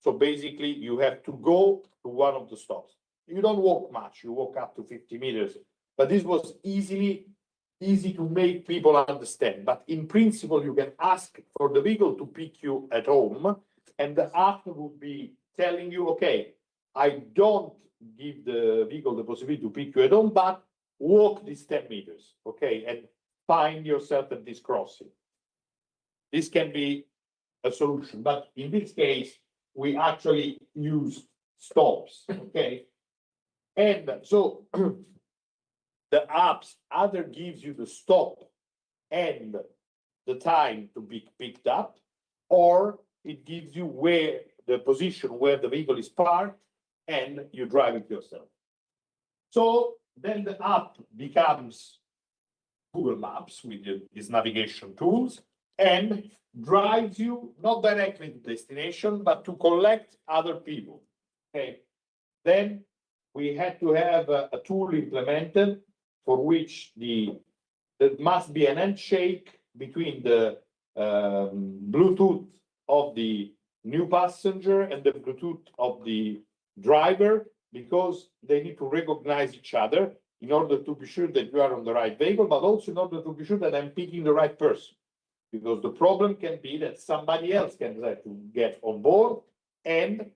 So basically, you have to go to one of the stops. You don't walk much, you walk up to 50 meters. But this was easy to make people understand. But in principle, you can ask for the vehicle to pick you at home, and the app would be telling you, okay, I don't give the vehicle the possibility to pick you at home, but walk these 10 meters, okay, and find yourself at this crossing. This can be a solution, but in this case, we actually use stops, okay? And so the apps either gives you the stop and the time to be picked up, or it gives you where the position where the vehicle is parked and you drive it yourself. So then the app becomes Google Maps with its navigation tools and drives you not directly to destination, but to collect other people. Okay. Then we had to have a tool implemented for which there must be an handshake between the Bluetooth of the new passenger and the Bluetooth of the driver, because they need to recognize each other in order to be sure that you are on the right vehicle, but also in order to be sure that I'm picking the right person. Because the problem can be that somebody else can decide to get on board, and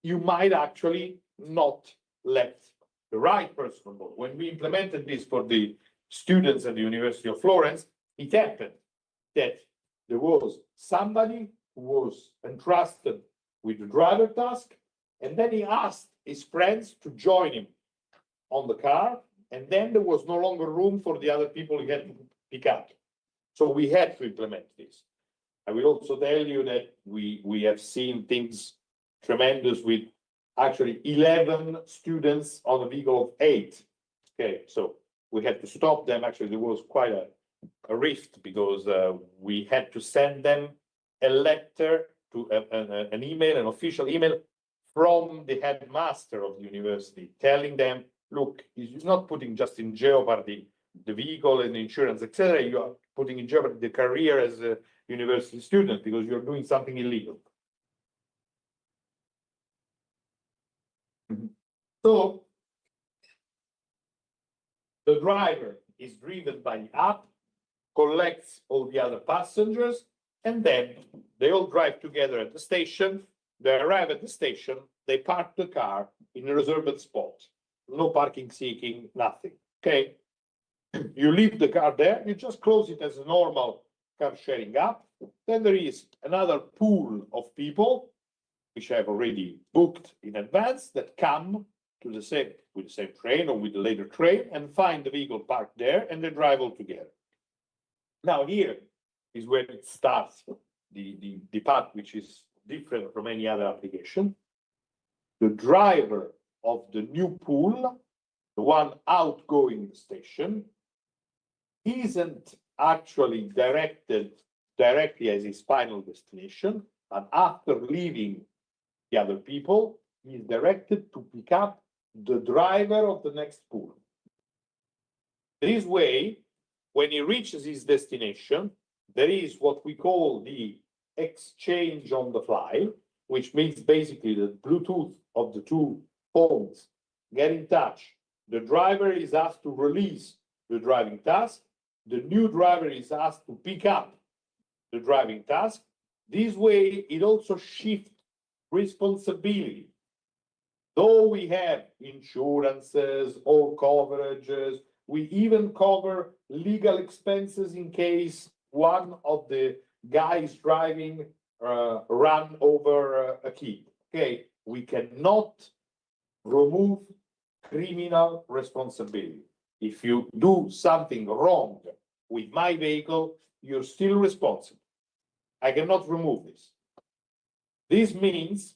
you might actually not let the right person on board. When we implemented this for the students at the University of Florence, it happened that there was somebody who was entrusted with the driver task, and then he asked his friends to join him on the car, and then there was no longer room for the other people he had to pick up. So we had to implement this. I will also tell you that we have seen things tremendous with actually 11 students on a vehicle of 8. Okay, so we had to stop them. Actually, there was quite a rift because we had to send them a letter to an email, an official email from the headmaster of the university, telling them, look, you're not putting just in jeopardy the vehicle and the insurance, etc. You are putting in jeopardy the career as a university student because you're doing something illegal. So the driver is driven by the app, collects all the other passengers, and then they all drive together at the station. They arrive at the station, they park the car in a reserved spot. No parking seeking, nothing. Okay. You leave the car there, you just close it as a normal car sharing app. Then there is another pool of people, which I've already booked in advance, that come to the same with the same train or with the later train and find the vehicle parked there, and they drive all together. Now here is where it starts, the part which is different from any other application. The driver of the new pool, the one outgoing the station, isn't actually directed directly as his final destination, but after leaving the other people, he is directed to pick up the driver of the next pool. This way, when he reaches his destination, there is what we call the exchange on the fly, which means basically the Bluetooth of the two phones get in touch. The driver is asked to release the driving task. The new driver is asked to pick up the driving task. This way, it also shifts responsibility. Though we have insurances, all coverages, we even cover legal expenses in case one of the guys driving run over a kid. Okay, we cannot remove criminal responsibility. If you do something wrong with my vehicle, you're still responsible. I cannot remove this. This means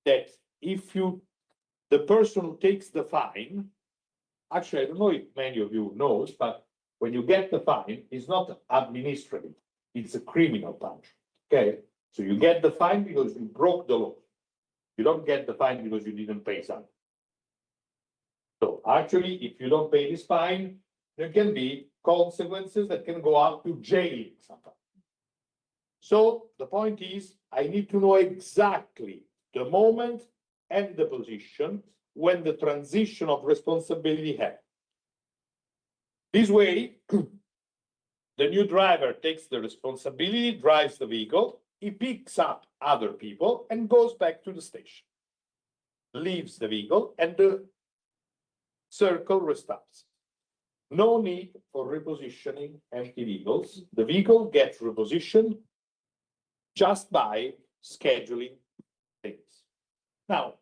that if the person who takes the fine, actually, I don't know if many of you knows, but when you get the fine, it's not administrative, it's a criminal punishment. Okay, so you get the fine because you broke the law. You don't get the fine because you didn't pay something. So actually, if you don't pay this fine, there can be consequences that can go up to jail sometimes. So the point is, I need to know exactly the moment and the position when the transition of responsibility happens. This way, the new driver takes the responsibility, drives the vehicle, he picks up other people and goes back to the station, leaves the vehicle, and the circle restarts. No need for repositioning empty vehicles. The vehicle gets repositioned just by scheduling things. Now,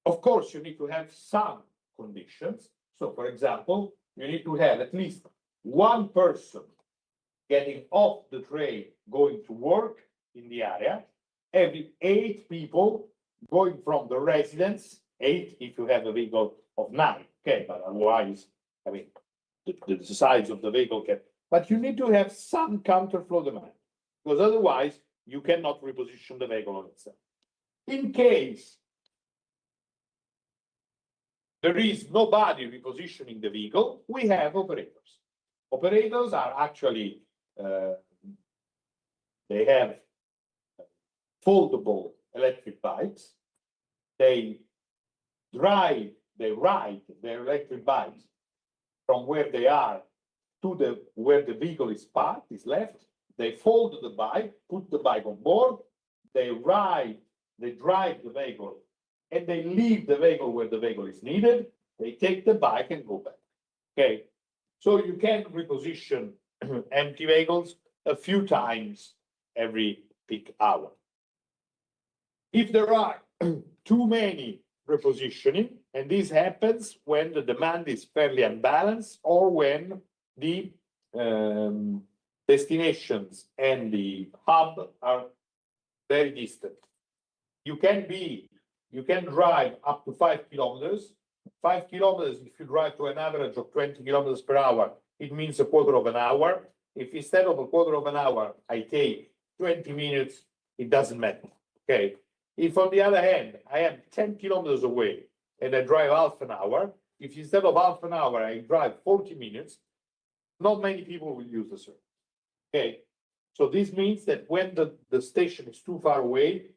of course, you need to have some conditions. So, for example, you need to have at least one person getting off the train, going to work in the area, every 8 people going from the residence, 8 if you have a vehicle of 9, okay, but otherwise, I mean, the size of the vehicle can, but you need to have some counterflow demand, because otherwise you cannot reposition the vehicle on itself. In case there is nobody repositioning the vehicle, we have operators. Operators are actually, they have foldable electric bikes. They ride their electric bikes from where they are to where the vehicle is parked, is left. They fold the bike, put the bike on board, they drive the vehicle, and they leave the vehicle where the vehicle is needed. They take the bike and go back. Okay, so you can reposition empty vehicles a few times every peak hour. If there are too many repositioning, and this happens when the demand is fairly unbalanced or when the destinations and the hub are very distant. You can drive up to 5 kilometers. 5 kilometers, if you drive to an average of 20 kilometers per hour, it means a quarter of an hour. If instead of a quarter of an hour, I take 20 minutes, it doesn't matter, okay? If on the other hand, I am 10 kilometers away and I drive half an hour, if instead of half an hour, I drive 40 minutes, not many people will use the service, okay? So this means that when the station is too far away,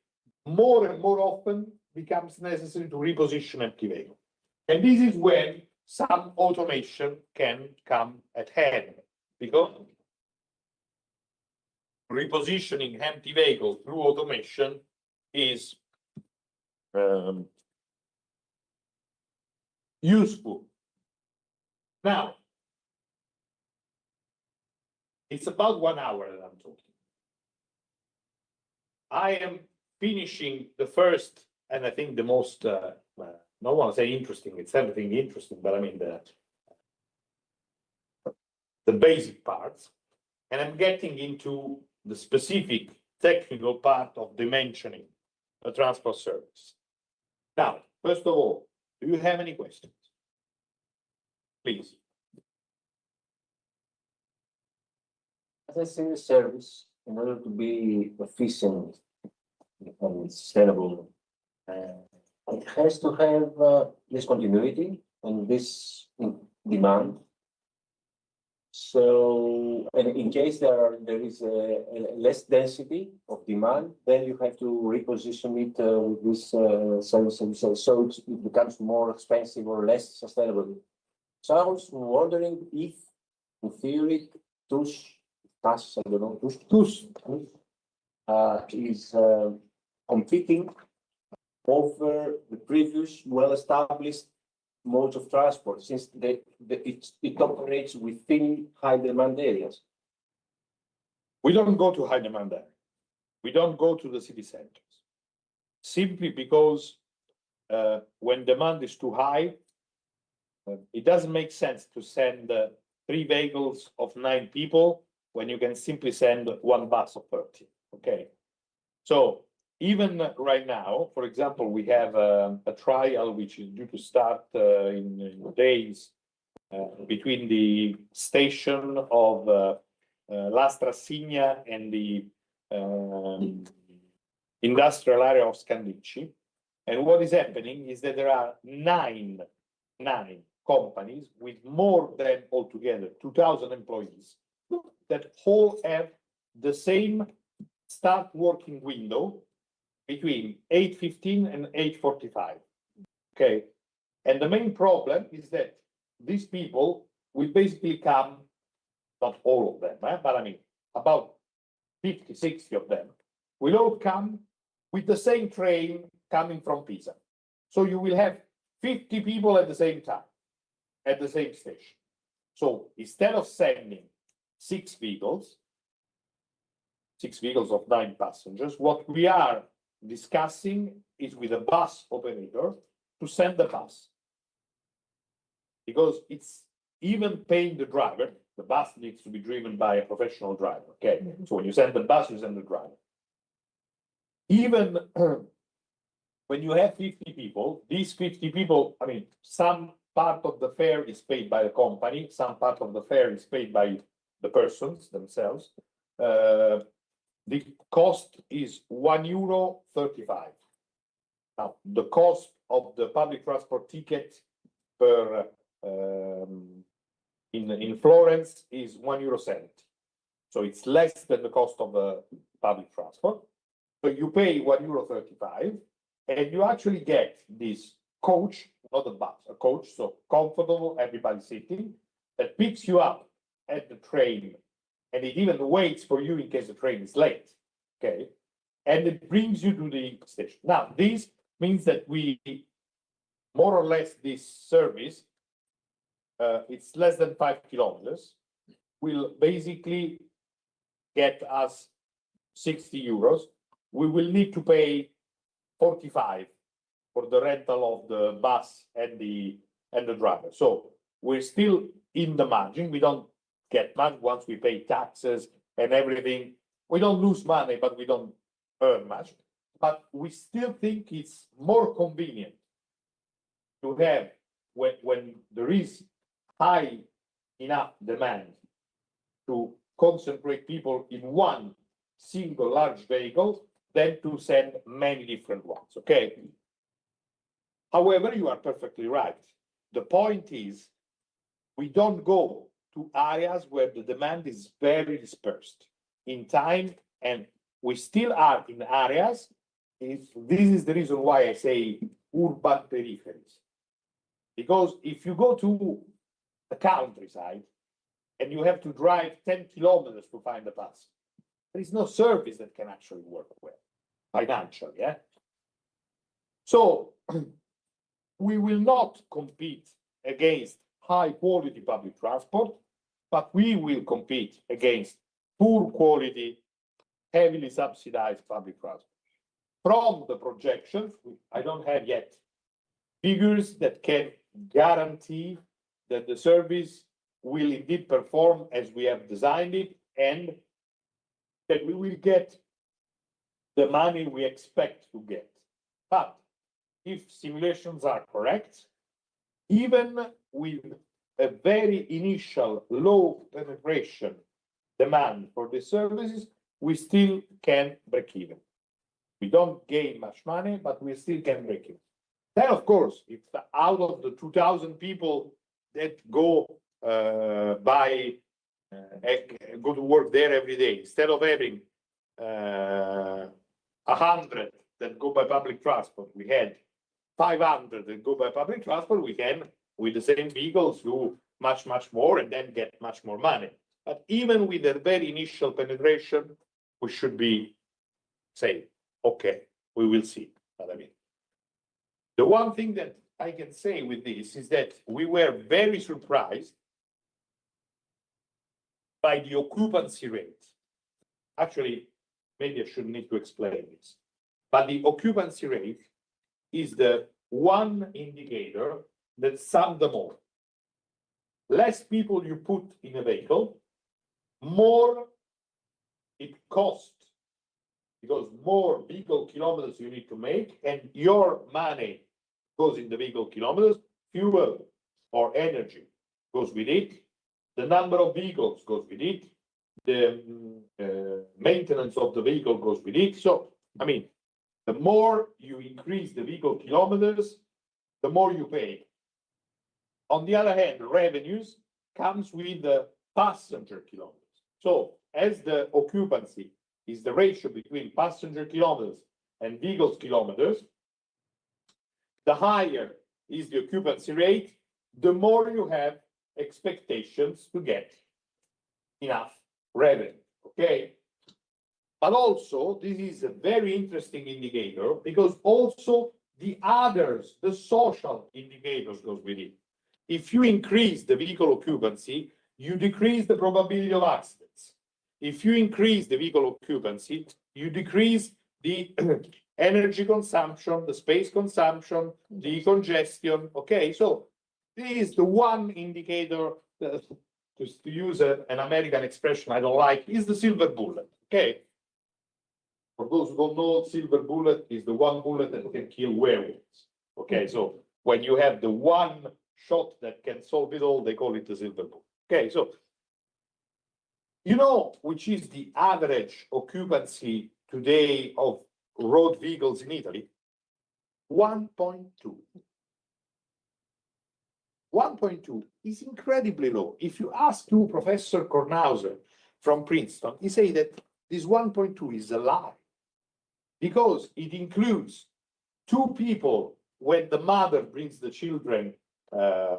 more and more often becomes necessary to reposition empty vehicle. And this is when some automation can come at hand, because repositioning empty vehicle through automation is useful. Now, it's about 1 hour that I'm talking. I am finishing the first, and I think the most, I don't want to say interesting, it's everything interesting, but I mean the basic parts, and I'm getting into the specific technical part of dimensioning a transport service. Now, first of all, do you have any questions? Please. As I say, the service, in order to be efficient and scalable, it has to have this continuity and this demand. So, and in case there is a less density of demand, then you have to reposition it with this service, so it becomes more expensive or less sustainable. So I was wondering if, in theory, TUSS, I don't know, TUSS is competing over the previous well-established modes of transport, since it operates within high demand areas. We don't go to high demand areas. We don't go to the city centers. Simply because when demand is too high, it doesn't make sense to send 3 vehicles of 9 people when you can simply send 1 bus of 30, okay? So even right now, for example, we have a trial which is due to start in days between the station of La Strassigna and the industrial area of Scandicci. And what is happening is that there are nine companies with more than altogether 2,000 employees that all have the same start working window between 8:15 and 8:45, okay? And the main problem is that these people will basically come, not all of them, but I mean, about 50, 60 of them, will all come with the same train coming from Pisa. So you will have 50 people at the same time, at the same station. So instead of sending 6 vehicles of 9 passengers, what we are discussing is with a bus operator to send the bus. Because it's even paying the driver, the bus needs to be driven by a professional driver, okay? So when you send the bus, you send the driver. Even when you have 50 people, these 50 people, I mean, some part of the fare is paid by the company, some part of the fare is paid by the persons themselves. The cost is €1.35. Now, the cost of the public transport ticket per in Florence is €1.70. So it's less than the cost of the public transport. So you pay €1.35, and you actually get this coach, not a bus, a coach, so comfortable, everybody sitting, that picks you up at the train, and it even waits for you in case the train is late, okay? And it brings you to the station. Now, this means that we, more or less, this service, it's less than 5 kilometers, will basically get us 60 euros, we will need to pay 45 for the rental of the bus and the driver. So we're still in the margin. We don't get much once we pay taxes and everything. We don't lose money, but we don't earn much. But we still think it's more convenient to have when there is high enough demand to concentrate people in one single large vehicle than to send many different ones, okay? However, you are perfectly right. The point is, we don't go to areas where the demand is very dispersed in time, and we still are in areas. This is the reason why I say urban peripheries. Because if you go to the countryside and you have to drive 10 kilometers to find a bus, there is no service that can actually work well, financially, yeah? So we will not compete against high quality public transport, but we will compete against poor quality, heavily subsidized public transport. From the projections, I don't have yet figures that can guarantee that the service will indeed perform as we have designed it, and that we will get the money we expect to get. But if simulations are correct, even with a very initial low penetration demand for the services, we still can break even. We don't gain much money, but we still can break even. Then, of course, if out of the 2,000 people that go go to work there every day, instead of having 100 that go by public transport, we had 500 that go by public transport, we can, with the same vehicles, do much more and then get much more money. But even with a very initial penetration, we should be saying, okay, we will see what I mean. The one thing that I can say with this is that we were very surprised by the occupancy rate. Actually, maybe I shouldn't need to explain this, but the occupancy rate is the one indicator that sums them all. Less people you put in a vehicle, more it costs, because more vehicle kilometers you need to make, and your money goes in the vehicle kilometers, fuel or energy goes with it, the number of vehicles goes with it, the maintenance of the vehicle goes with it. So, I mean, the more you increase the vehicle kilometers, the more you pay. On the other hand, revenues comes with the passenger kilometers. So as the occupancy is the ratio between passenger kilometers and vehicles kilometers, the higher is the occupancy rate, the more you have expectations to get enough revenue, okay? But also, this is a very interesting indicator because also the others, the social indicators goes with it. If you increase the vehicle occupancy, you decrease the probability of accidents. If you increase the vehicle occupancy, you decrease the energy consumption, the space consumption, the congestion, okay? So this is the one indicator that, to use an American expression I don't like, is the silver bullet, okay? For those who don't know, silver bullet is the one bullet that can kill werewolves. Okay, so when you have the one shot that can solve it all, they call it the silver bullet. Okay, so you know which is the average occupancy today of road vehicles in Italy? 1.2. 1.2 is incredibly low. If you ask to Professor Kornhauser from Princeton, he say that this 1.2 is a lie, because it includes 2 people when the mother brings the children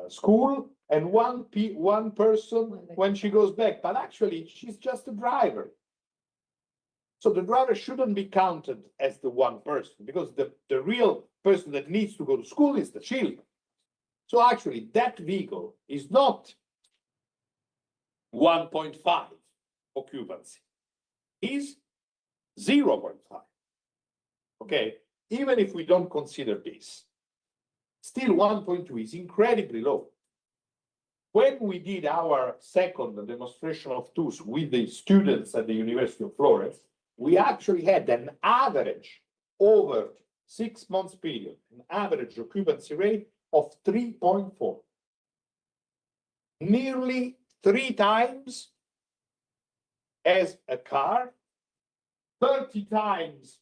school, and one person when she goes back, but actually she's just a driver. So the driver shouldn't be counted as the one person, because the real person that needs to go to school is the children. So actually that vehicle is not 1.5 occupancy. is 0.5. Okay, even if we don't consider this, still 1.2 is incredibly low. When we did our second demonstration of TUSS with the students at the University of Florence, we actually had an average over 6 months period, an average occupancy rate of 3.4. Nearly 3 times as a car, 30 times,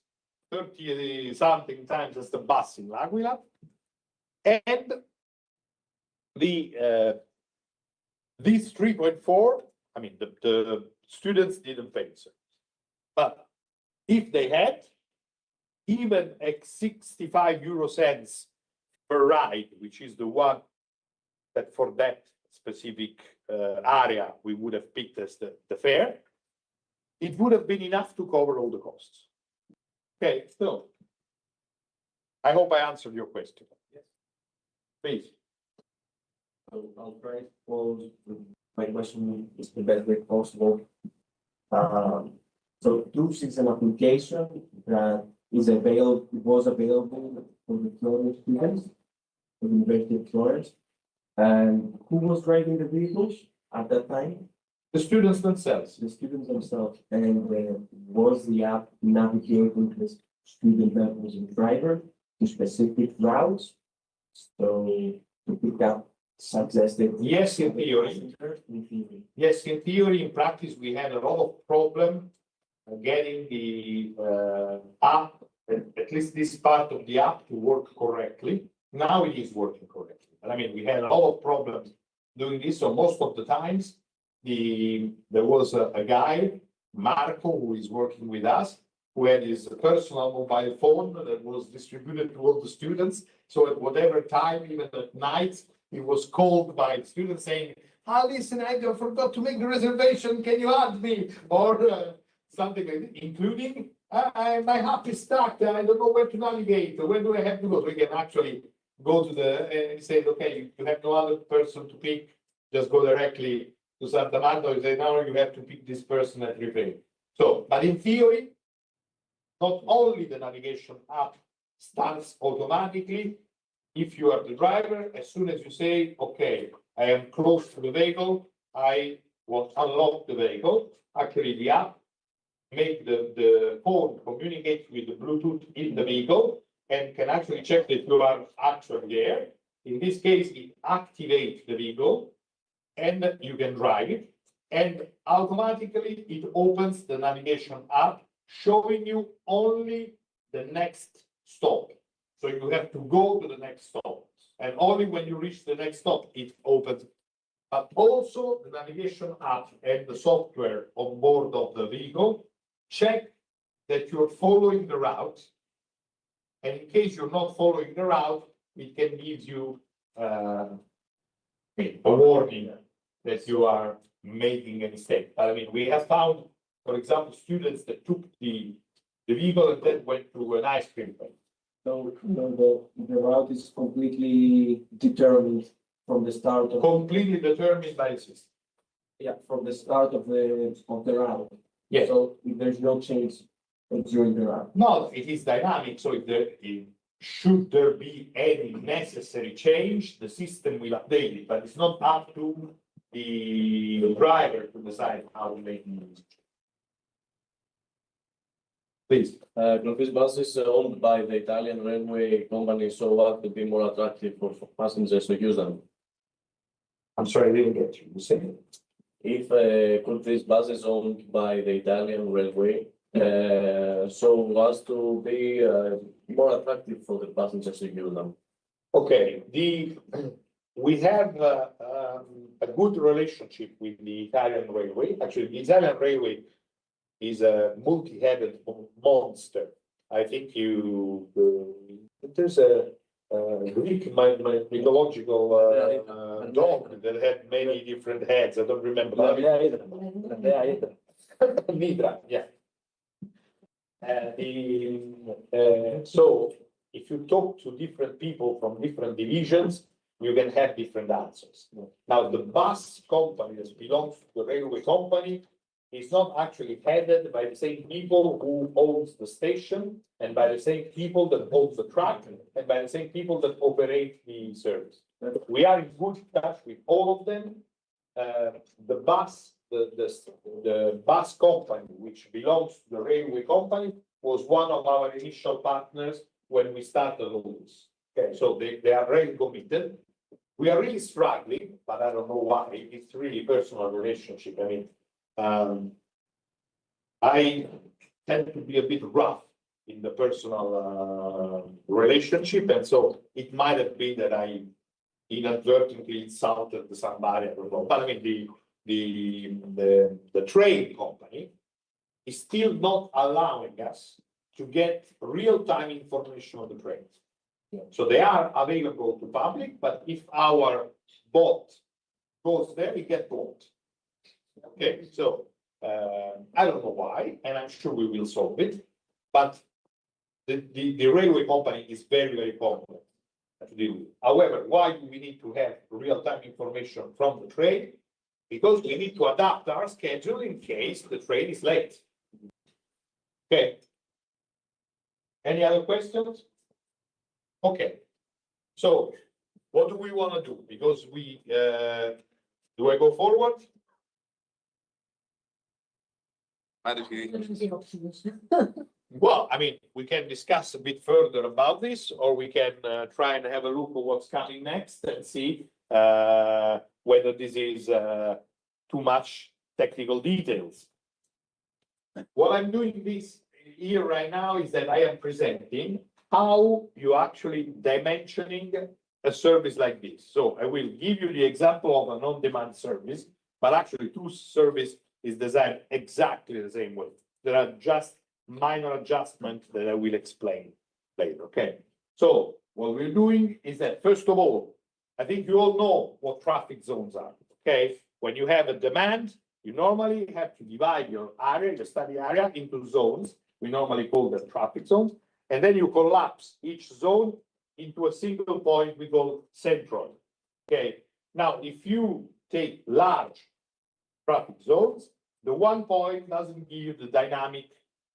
30 something times as the bus in L'Aquila, and this 3.4, I mean, the students didn't pay so. But if they had, even at 65 euro cents per ride, which is the one that for that specific area we would have picked as the fare, it would have been enough to cover all the costs. Okay, so I hope I answered your question. Yes. Please. So I'll try to pose my question is the best way possible. So TUSS is an application that was available for the Florence students, for the University of Florence. And who was driving the vehicles at that time? The students themselves. The students themselves. And was the app navigating the student that was a driver to specific routes? So to pick up suggested. Yes, in theory. Yes, in theory. In practice, we had a lot of problem getting the app, at least this part of the app, to work correctly. Now it is working correctly. I mean, we had a lot of problems doing this. So most of the times, there was a guy, Marco, who is working with us, who had his personal mobile phone that was distributed to all the students. So at whatever time, even at night, he was called by students saying, "Ah, listen, I forgot to make the reservation. Can you add me?" Or something like that, including, my app is stuck. I don't know where to navigate. Where do I have to go? So we can actually go to and say, okay, you have no other person to pick. Just go directly to Santa Marta and say, now you have to pick this person at Ripari. So, but in theory, not only the navigation app starts automatically. If you are the driver, as soon as you say, okay, I am close to the vehicle, I will unlock the vehicle, actually the app make the phone communicate with the Bluetooth in the vehicle and can actually check that you are actually there. In this case, it activates the vehicle and you can drive it. And automatically it opens the navigation app, showing you only the next stop. So you have to go to the next stop. And only when you reach the next stop, it opens. But also the navigation app and the software on board of the vehicle check that you're following the route. And in case you're not following the route, it can give you a warning that you are making a mistake. I mean, we have found, for example, students that took the vehicle and then went to an ice cream place. So the route is completely determined from the start of. Completely determined by the system. Yeah, from the start of the route. Yes. So if there's no change during the route. No, it is dynamic, so should there be any necessary change, the system will update it, but it's not up to the driver to decide how to make it. Please. These buses are owned by the Italian railway company, so what could be more attractive for passengers to use them? I'm sorry, I didn't get you. You said it. If could these buses owned by the Italian railway, so as to be more attractive for the passengers to use them? Okay, we have a good relationship with the Italian railway. Actually, the Italian railway is a multi-headed monster. I think there's a Greek mythological dog that had many different heads. I don't remember. Nidra, yeah. So if you talk to different people from different divisions, you can have different answers. Now, the bus company that belongs to the railway company is not actually headed by the same people who owns the station and by the same people that owns the track and by the same people that operate the service. We are in good touch with all of them. The bus company, which belongs to the railway company, was one of our initial partners when we started all this. Okay, so they are really committed. We are really struggling, but I don't know why. It's really personal relationship. I mean, I tend to be a bit rough in the personal relationship, and so it might have been that I inadvertently insulted somebody. I don't know. But I mean, the train company is still not allowing us to get real-time information on the trains. So they are available to public, but if our bot goes there, it gets blocked. Okay, so I don't know why, and I'm sure we will solve it, but the railway company is very, very complex to deal with. However, why do we need to have real-time information from the train? Because we need to adapt our schedule in case the train is late. Okay. Any other questions? Okay. So what do we want to do? Because we, do I go forward? Well, I mean, we can discuss a bit further about this, or we can try and have a look at what's coming next and see whether this is too much technical details. What I'm doing this here right now is that I am presenting how you actually dimensioning a service like this. So I will give you the example of an on-demand service, but actually TUSS service is designed exactly the same way. There are just minor adjustments that I will explain later, okay? So what we're doing is that, first of all, I think you all know what traffic zones are, okay? When you have a demand, you normally have to divide your area, your study area, into zones. We normally call them traffic zones. And then you collapse each zone into a single point we call central, okay? Now, if you take large traffic zones, the one point doesn't give you the dynamic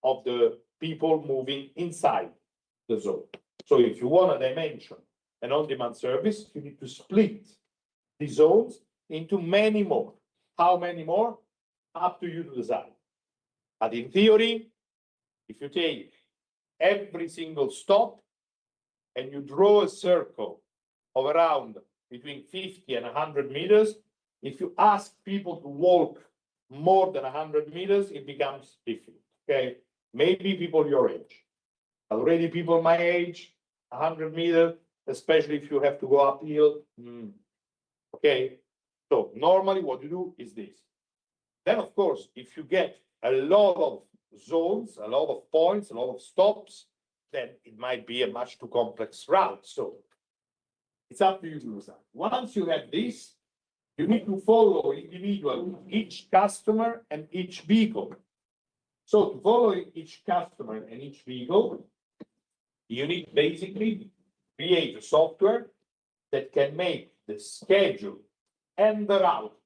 of the people moving inside the zone. So if you want to dimension an on-demand service, you need to split the zones into many more. How many more? Up to you to decide. But in theory, if you take every single stop and you draw a circle of around between 50 and 100 meters, if you ask people to walk more than 100 meters, it becomes difficult, okay? Maybe people your age. Already people my age, 100 meters, especially if you have to go uphill. Okay, so normally what you do is this. Then, of course, if you get a lot of zones, a lot of points, a lot of stops, then it might be a much too complex route. So it's up to you to decide. Once you have this, you need to follow individually each customer and each vehicle. So to follow each customer and each vehicle, you need basically create a software that can make the schedule and the route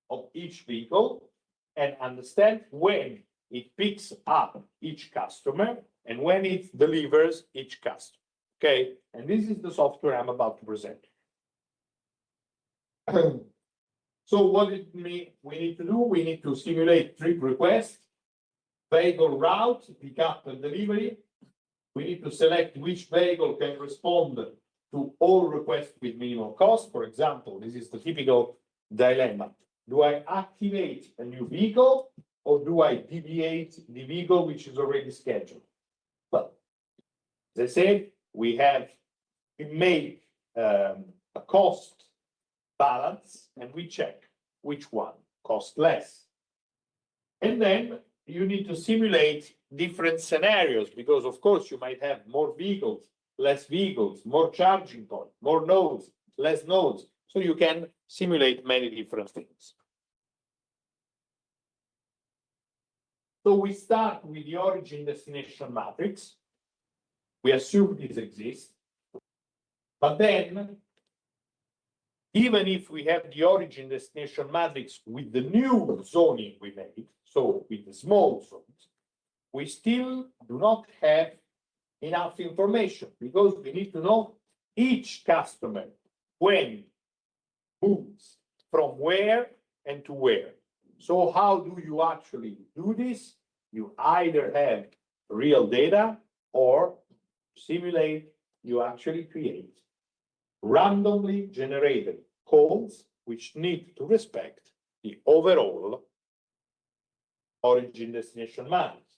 of each vehicle and understand when it picks up each customer and when it delivers each customer. Okay, and this is the software I'm about to present. So what we need to do, we need to simulate trip request, vehicle route, pickup and delivery. We need to select which vehicle can respond to all requests with minimum cost. For example, this is the typical dilemma. Do I activate a new vehicle or do I deviate the vehicle which is already scheduled? Well, as I said, we make a cost balance and we check which one costs less. And then you need to simulate different scenarios because, of course, you might have more vehicles, less vehicles, more charging points, more nodes, less nodes. So you can simulate many different things. So we start with the origin destination matrix. We assume this exists, but then even if we have the origin destination matrix with the new zoning we made, so with the small zones, we still do not have enough information because we need to know each customer when moves from where and to where. So how do you actually do this? You either have real data or simulate, you actually create randomly generated calls which need to respect the overall origin destination matrix.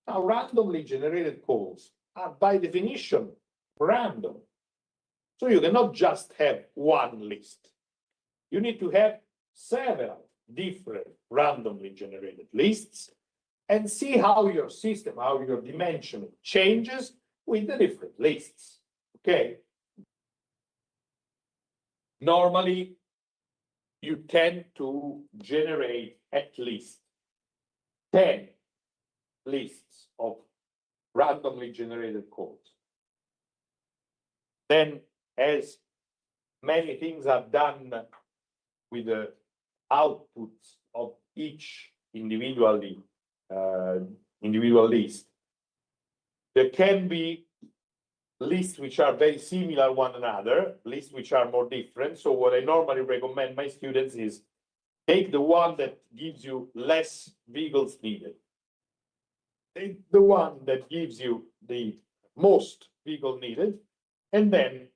Now, randomly generated calls are by definition random. So you cannot just have one list. You need to have several different randomly generated lists and see how your system, how your dimension changes with the different lists. Okay? Normally, you tend to generate at least 10 lists of randomly generated codes. Then, as many things are done with the outputs of each individual list, there can be lists which are very similar one another, lists which are more different. So what I normally recommend my students is take the one that gives you less vehicles needed. Take the one that gives you the most vehicle needed, and then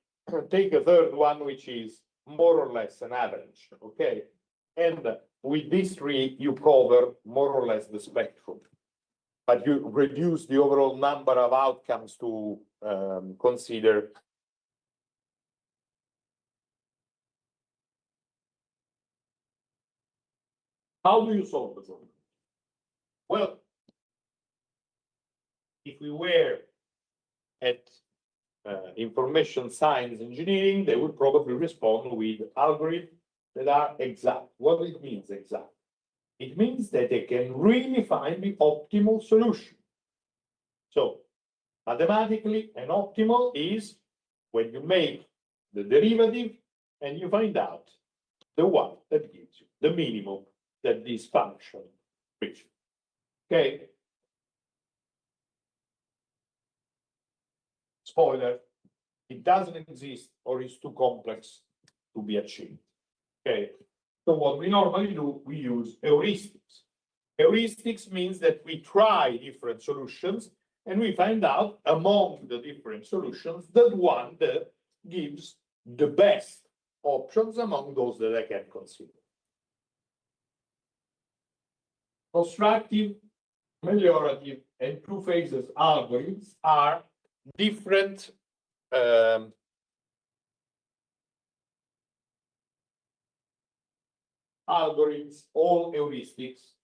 take a third one which is more or less an average, okay? And with these three, you cover more or less the spectrum, but you reduce the overall number of outcomes to consider. How do you solve the problem? Well, if we were at information science engineering, they would probably respond with algorithms that are exact. What it means exact? It means that they can really find the optimal solution. So mathematically, an optimal is when you make the derivative and you find out the one that gives you the minimum that this function reaches. Okay? Spoiler, it doesn't exist or is too complex to be achieved. Okay? So what we normally do, we use heuristics. Heuristics means that we try different solutions and we find out among the different solutions the one that gives the best options among those that I can consider. Constructive, meliorative, and two phases algorithms are different algorithms, all heuristics.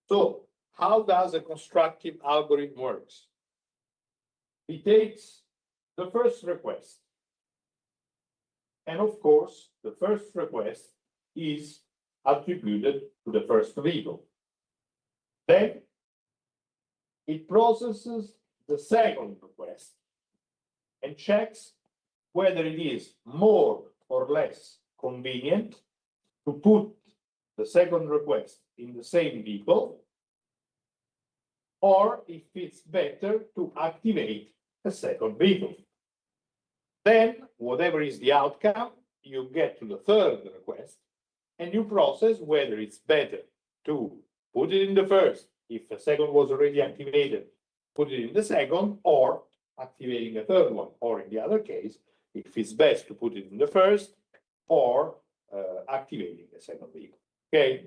So how does a constructive algorithm works? It takes the first request. And of course, the first request is attributed to the first vehicle. Then it processes the second request and checks whether it is more or less convenient to put the second request in the same vehicle, or if it's better to activate a second vehicle. Then, whatever is the outcome, you get to the third request and you process whether it's better to put it in the first, if the second was already activated, put it in the second, or activating a third one, or in the other case, if it's best to put it in the first, or activating a second vehicle. Okay.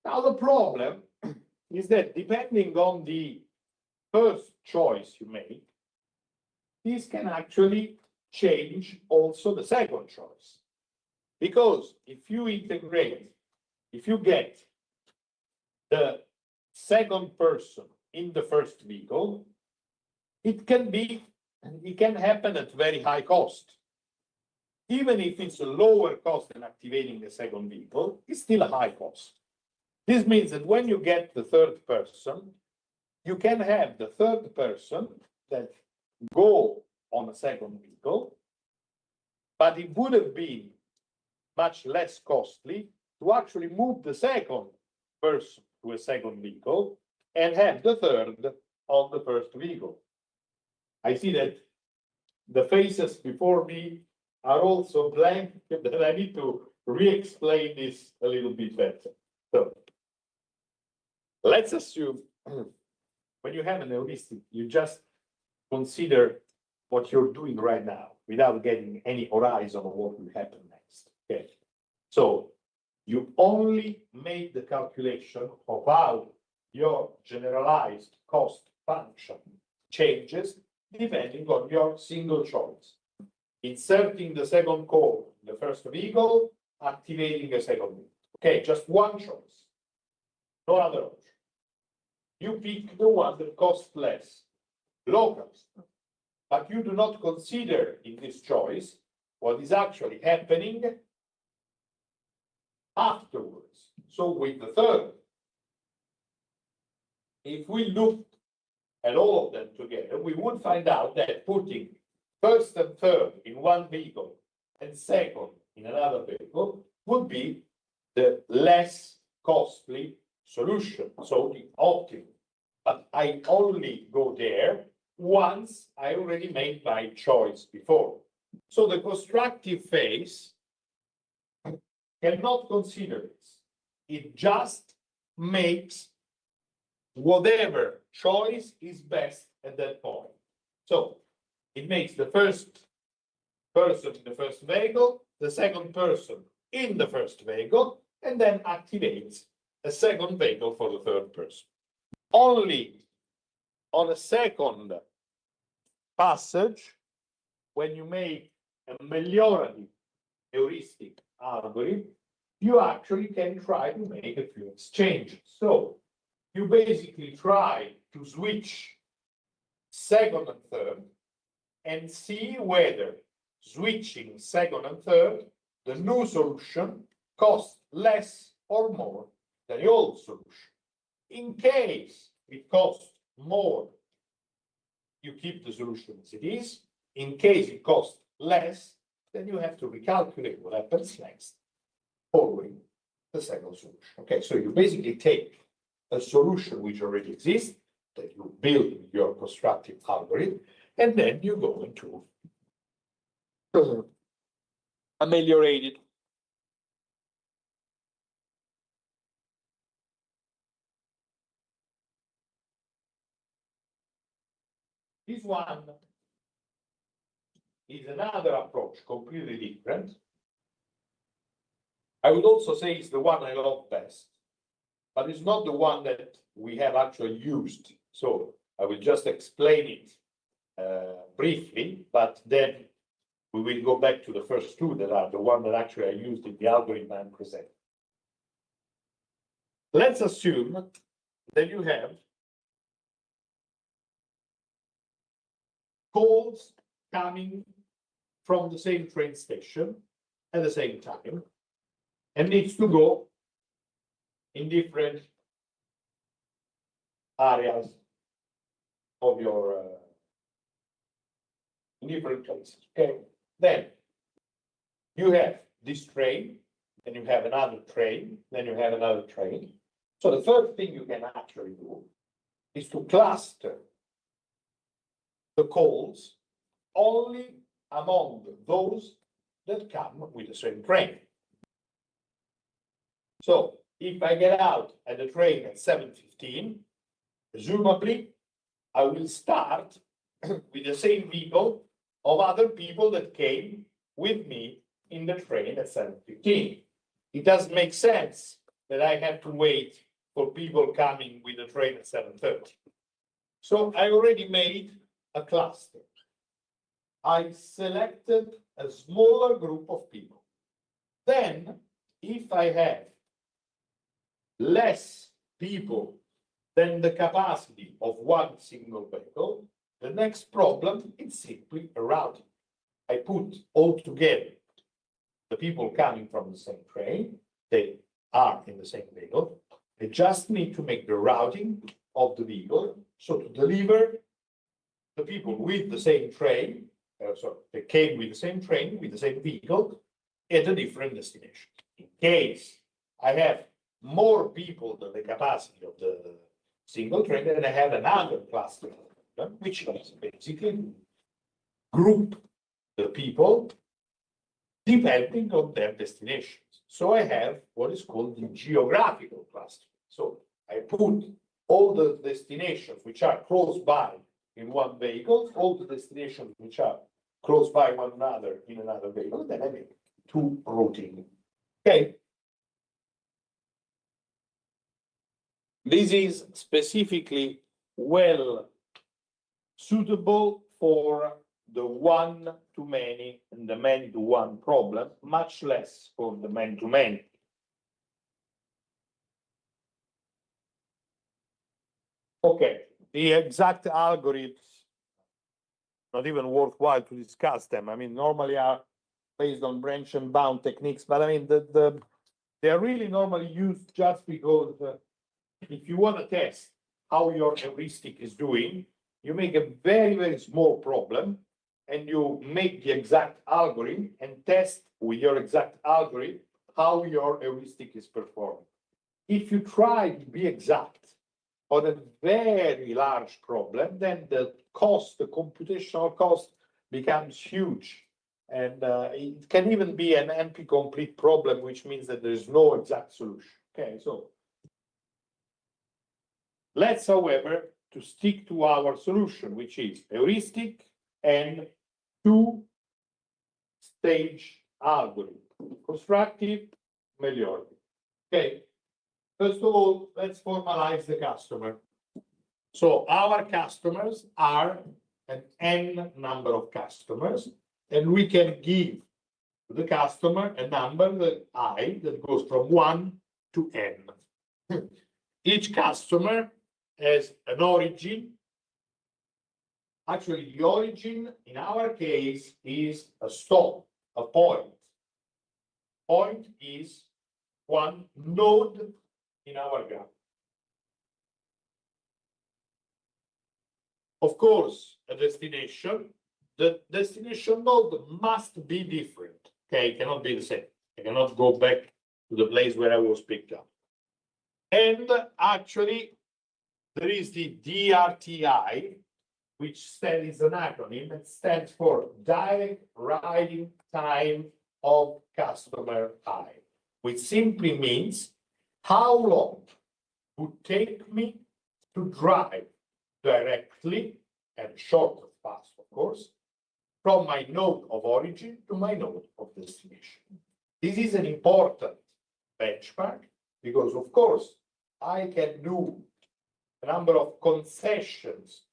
Now the problem is that depending on the first choice you make, this can actually change also the second choice. Because if you integrate, if you get the second person in the first vehicle, it can happen at very high cost. Even if it's a lower cost than activating the second vehicle, it's still a high cost. This means that when you get the third person, you can have the third person that go on a second vehicle, but it would have been much less costly to actually move the second person to a second vehicle and have the third on the first vehicle. I see that the faces before me are also blank, that I need to re-explain this a little bit better. So let's assume when you have an heuristic, you just consider what you're doing right now without getting any horizon of what will happen next. Okay. So you only make the calculation of how your generalized cost function changes depending on your single choice. Inserting the second core in the first vehicle, activating a second vehicle. Okay, just one choice, no other option. You pick the one that costs less, low cost, but you do not consider in this choice what is actually happening afterwards. So with the third, if we looked at all of them together, we would find out that putting first and third in one vehicle and second in another vehicle would be the less costly solution, so the optimum. But I only go there once I already made my choice before. So the constructive phase cannot consider this. It just makes whatever choice is best at that point. So it makes the first person in the first vehicle, the second person in the first vehicle, and then activates a second vehicle for the third person. Only on a second passage, when you make a meliorative heuristic algorithm, you actually can try to make a few exchanges. So you basically try to switch second and third and see whether switching second and third, the new solution costs less or more than the old solution. In case it costs more, you keep the solution as it is. In case it costs less, then you have to recalculate what happens next, following the second solution. Okay, so you basically take a solution which already exists, that you build in your constructive algorithm, and then you go into ameliorated. This one is another approach, completely different. I would also say it's the one I love best, but it's not the one that we have actually used. So I will just explain it briefly, but then we will go back to the first two that are the one that actually I used in the algorithm I'm presenting. Let's assume that you have calls coming from the same train station at the same time and needs to go in different areas of your in different places. Okay, then you have this train, then you have another train, then you have another train. So the first thing you can actually do is to cluster the calls only among those that come with the same train. So if I get out at the train at 7:15, presumably I will start with the same vehicle of other people that came with me in the train at 7:15. It doesn't make sense that I have to wait for people coming with the train at 7:30. So I already made a cluster. I selected a smaller group of people. Then, if I have less people than the capacity of one single vehicle, the next problem is simply a routing. I put all together the people coming from the same train, they are in the same vehicle. I just need to make the routing of the vehicle, so to deliver the people with the same train so they came with the same train, with the same vehicle, at a different destination. In case I have more people than the capacity of the single train, then I have another cluster, which is basically group the people depending on their destinations. So I have what is called the geographical cluster. So I put all the destinations which are close by in one vehicle, all the destinations which are close by one another in another vehicle, then I make two routing. Okay. This is specifically well suitable for the one-to-many and the many-to-one problem, much less for the many-to-many. Okay, the exact algorithms, not even worthwhile to discuss them. I mean, normally are based on branch and bound techniques, but I mean, they are really normally used just because if you want to test how your heuristic is doing, you make a very, very small problem and you make the exact algorithm and test with your exact algorithm how your heuristic is performing. If you try to be exact on a very large problem, then the cost, the computational cost becomes huge. And it can even be an NP-complete problem, which means that there is no exact solution. Okay, so let's, however, to stick to our solution, which is heuristic and two-stage algorithm, constructive, meliorative. Okay, first of all, let's formalize the customer. So our customers are an n number of customers, and we can give the customer a number that I that goes from 1 to n. Each customer has an origin. Actually, the origin in our case is a stop, a point. Point is one node in our graph. Of course, a destination. The destination node must be different. Okay, it cannot be the same. I cannot go back to the place where I was picked up. And actually, there is the DRTI, which is an acronym that stands for Direct Riding Time of Customer I, which simply means how long would take me to drive directly and shortest path, of course, from my node of origin to my node of destination. This is an important benchmark because, of course, I can do a number of concessions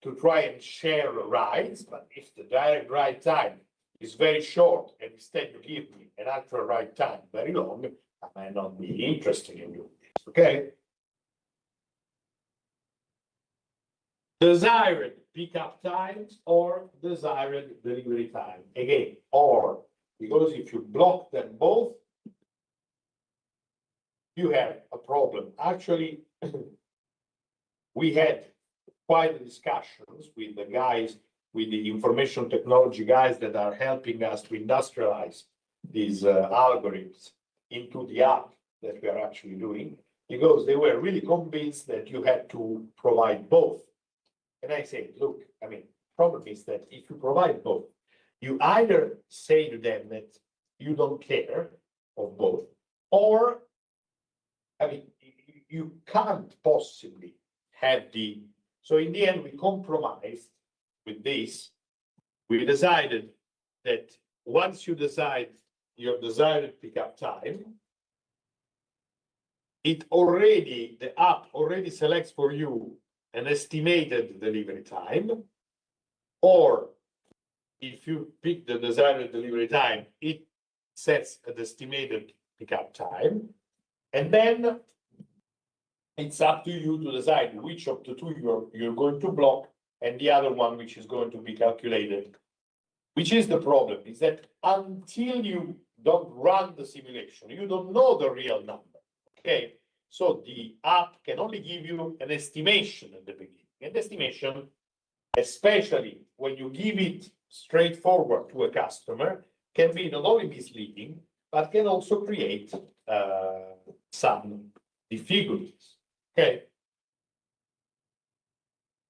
to try and share rides, but if the direct ride time is very short and instead you give me an actual ride time very long, I might not be interested in doing this, okay? Desired pickup times or desired delivery time. Again, or, because if you block them both, you have a problem. Actually, we had quite discussions with the guys, with the information technology guys that are helping us to industrialize these algorithms into the app that we are actually doing, because they were really convinced that you had to provide both. And I say, look, I mean, problem is that if you provide both, you either say to them that you don't care of both, or, I mean, you can't possibly have the, so in the end, we compromised with this. We decided that once you decide your desired pickup time, it already, the app already selects for you an estimated delivery time, or if you pick the desired delivery time, it sets an estimated pickup time, and then it's up to you to decide which of the two you're going to block and the other one which is going to be calculated. Which is the problem, is that until you don't run the simulation, you don't know the real number, okay? So the app can only give you an estimation at the beginning. And the estimation especially when you give it straightforward to a customer, can be not only misleading, but can also create some difficulties. Okay.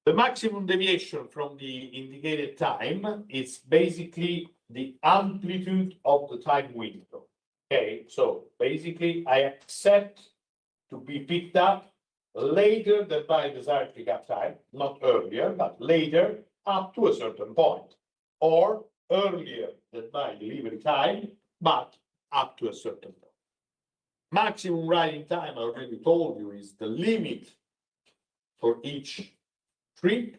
The maximum deviation from the indicated time is basically the amplitude of the time window. Okay, so basically I accept to be picked up later than my desired pickup time, not earlier, but later up to a certain point, or earlier than my delivery time, but up to a certain point. Maximum riding time, I already told you, is the limit for each trip,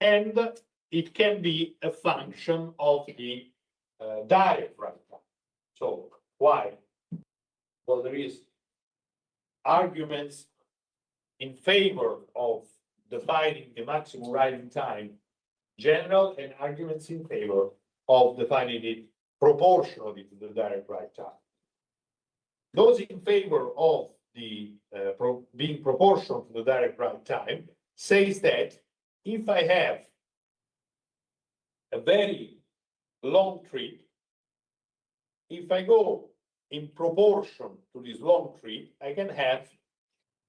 and it can be a function of the direct ride time. So why? Well, there is arguments in favor of defining the maximum riding time general, and arguments in favor of defining it proportionally to the direct ride time. Those in favor of the being proportional to the direct ride time says that if I have a very long trip, if I go in proportion to this long trip, I can have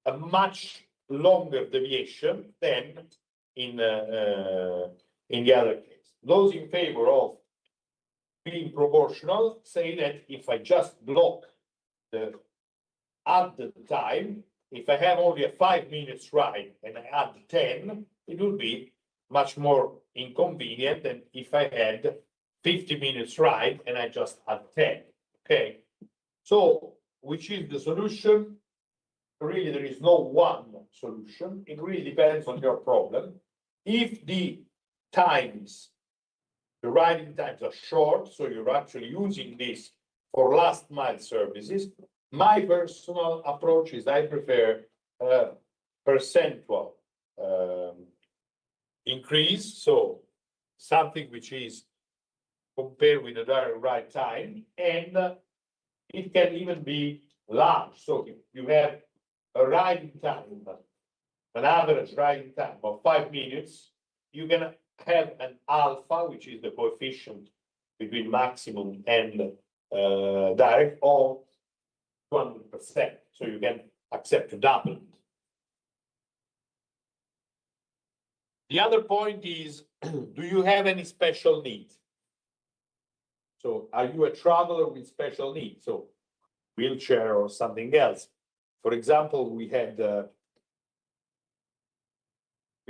a much longer deviation than in the other case. Those in favor of being proportional say that if I just block the added time, if I have only a 5 minutes ride and I add 10, it will be much more inconvenient than if I had 50 minutes ride and I just add 10. Okay, so which is the solution? Really, there is no one solution. It really depends on your problem. If the times, the riding times are short, so you're actually using this for last mile services, my personal approach is I prefer percentual increase, so something which is compared with the direct ride time, and it can even be large. So if you have a riding time, an average riding time of 5 minutes, you can have an alpha, which is the coefficient between maximum and direct, of 200%. So you can accept to double it. The other point is, do you have any special needs? So are you a traveler with special needs? So wheelchair or something else. For example, we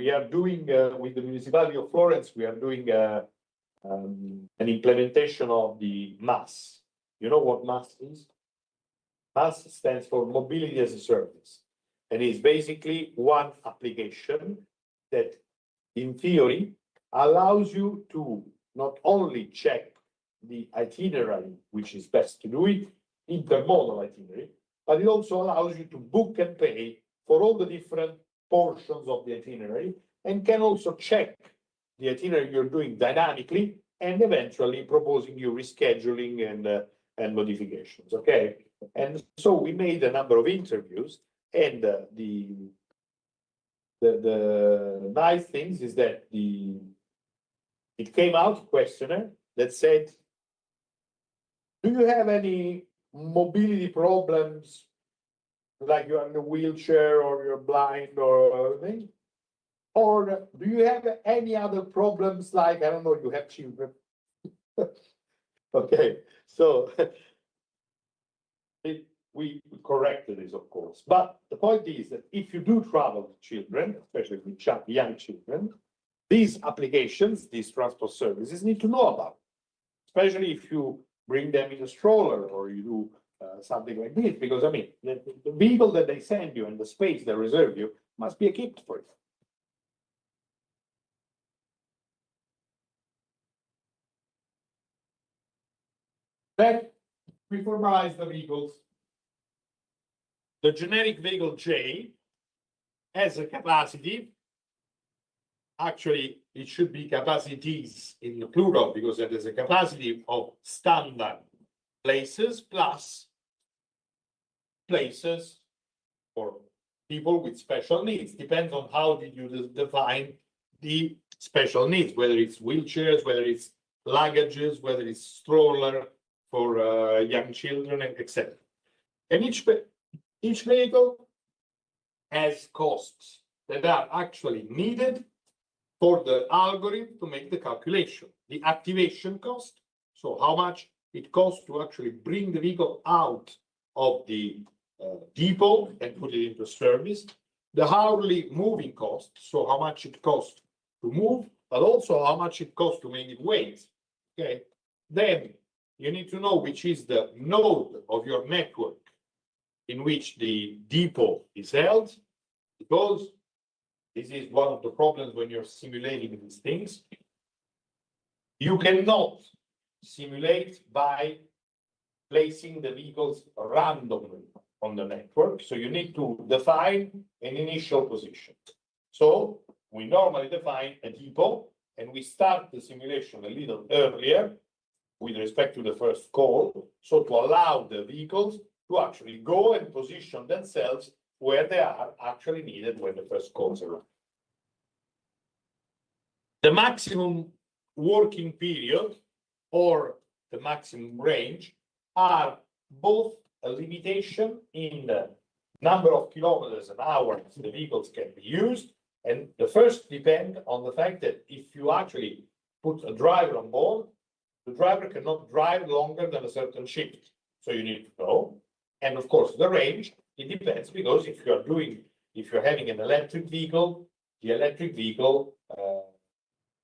are doing with the municipality of Florence, we are doing an implementation of the MAS. You know what MAS is? MAS stands for Mobility as a Service, and is basically one application that, in theory, allows you to not only check the itinerary, which is best to do it, intermodal itinerary, but it also allows you to book and pay for all the different portions of the itinerary, and can also check the itinerary you're doing dynamically, and eventually proposing you rescheduling and modifications. Okay, and so we made a number of interviews, and the nice things is that it came out a questionnaire that said, do you have any mobility problems, like you're in a wheelchair or you're blind or anything? Or do you have any other problems, like, I don't know, you have children? Okay, so we corrected this, of course. But the point is that if you do travel with children, especially with young children, these applications, these transport services, need to know about, especially if you bring them in a stroller or you do something like this, because I mean, the vehicle that they send you and the space they reserve you must be equipped for it. Then we formalize the vehicles. The generic vehicle J has a capacity. Actually, it should be capacities in the plural, because it is a capacity of standard places plus places for people with special needs. Depends on how did you define the special needs, whether it's wheelchairs, whether it's luggages, whether it's stroller for young children, etc. And each vehicle has costs that are actually needed for the algorithm to make the calculation. The activation cost, so how much it costs to actually bring the vehicle out of the depot and put it into service. The hourly moving cost, so how much it costs to move, but also how much it costs to make it wait. Okay. Then you need to know which is the node of your network in which the depot is held, because this is one of the problems when you're simulating these things. You cannot simulate by placing the vehicles randomly on the network. So you need to define an initial position. So we normally define a depot and we start the simulation a little earlier with respect to the first call. So to allow the vehicles to actually go and position themselves where they are actually needed when the first calls arrive. The maximum working period or the maximum range are both a limitation in the number of kilometers an hour the vehicles can be used. And the first depend on the fact that if you actually put a driver on board, the driver cannot drive longer than a certain shift. So you need to know. And of course, the range, it depends, because if you're having an electric vehicle, the electric vehicle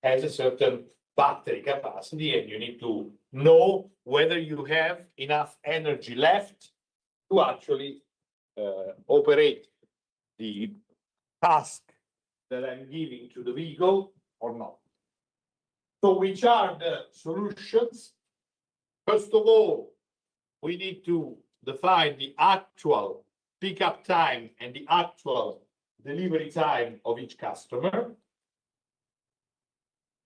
has a certain battery capacity, and you need to know whether you have enough energy left to actually operate the task that I'm giving to the vehicle or not. So which are the solutions? First of all, we need to define the actual pickup time and the actual delivery time of each customer.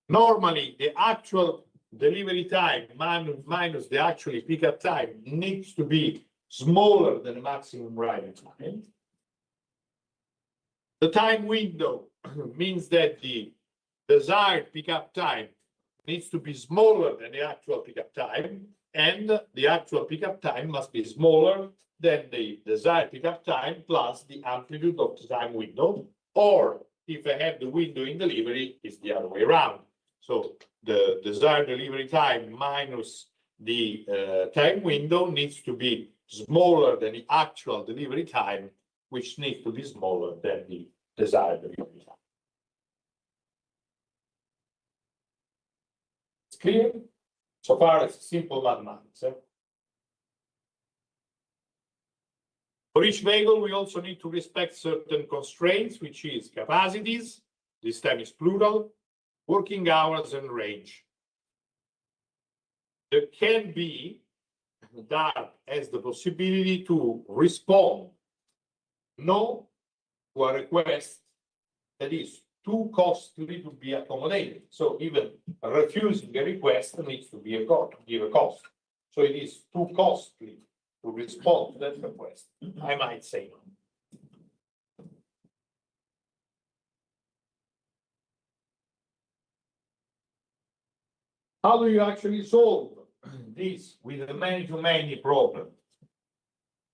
Normally, the actual delivery time minus the actual pickup time needs to be smaller than the maximum arrival time. The time window means that the desired pickup time needs to be smaller than the actual pickup time, and the actual pickup time must be smaller than the desired pickup time plus the amplitude of the time window, or if I have the window in delivery, it's the other way around. So the desired delivery time minus the time window needs to be smaller than the actual delivery time, which needs to be smaller than the desired delivery time. It's clear? So far, it's simple mathematics. For each vehicle, we also need to respect certain constraints, which is capacities, this time is plural, working hours, and range. There can be, DARP has the possibility to respond no to a request that is too costly to be accommodated. So even refusing a request needs to be give a cost. So it is too costly to respond to that request. I might say no. How do you actually solve this with a many-to-many problem?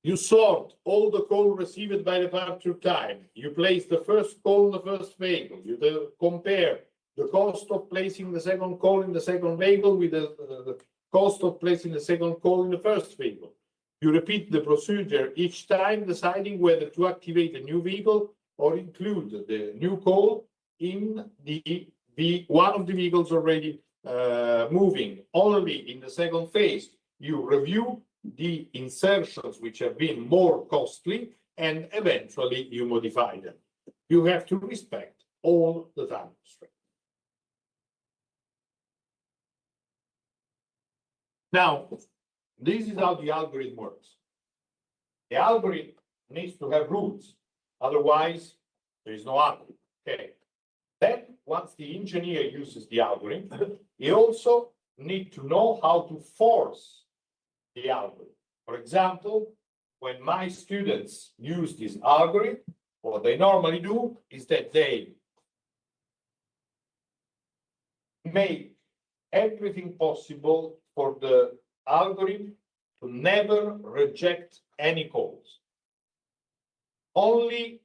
You sort all the calls received by departure time. You place the first call in the first vehicle. You compare the cost of placing the second call in the second vehicle with the cost of placing the second call in the first vehicle. You repeat the procedure each time, deciding whether to activate a new vehicle or include the new call in the one of the vehicles already moving. Only in the second phase, you review the insertions which have been more costly, and eventually you modify them. You have to respect all the time constraints. Now, this is how the algorithm works. The algorithm needs to have rules, otherwise there is no algorithm. Okay. Then, once the engineer uses the algorithm, he also needs to know how to force the algorithm. For example, when my students use this algorithm, what they normally do is that they make everything possible for the algorithm to never reject any calls. Only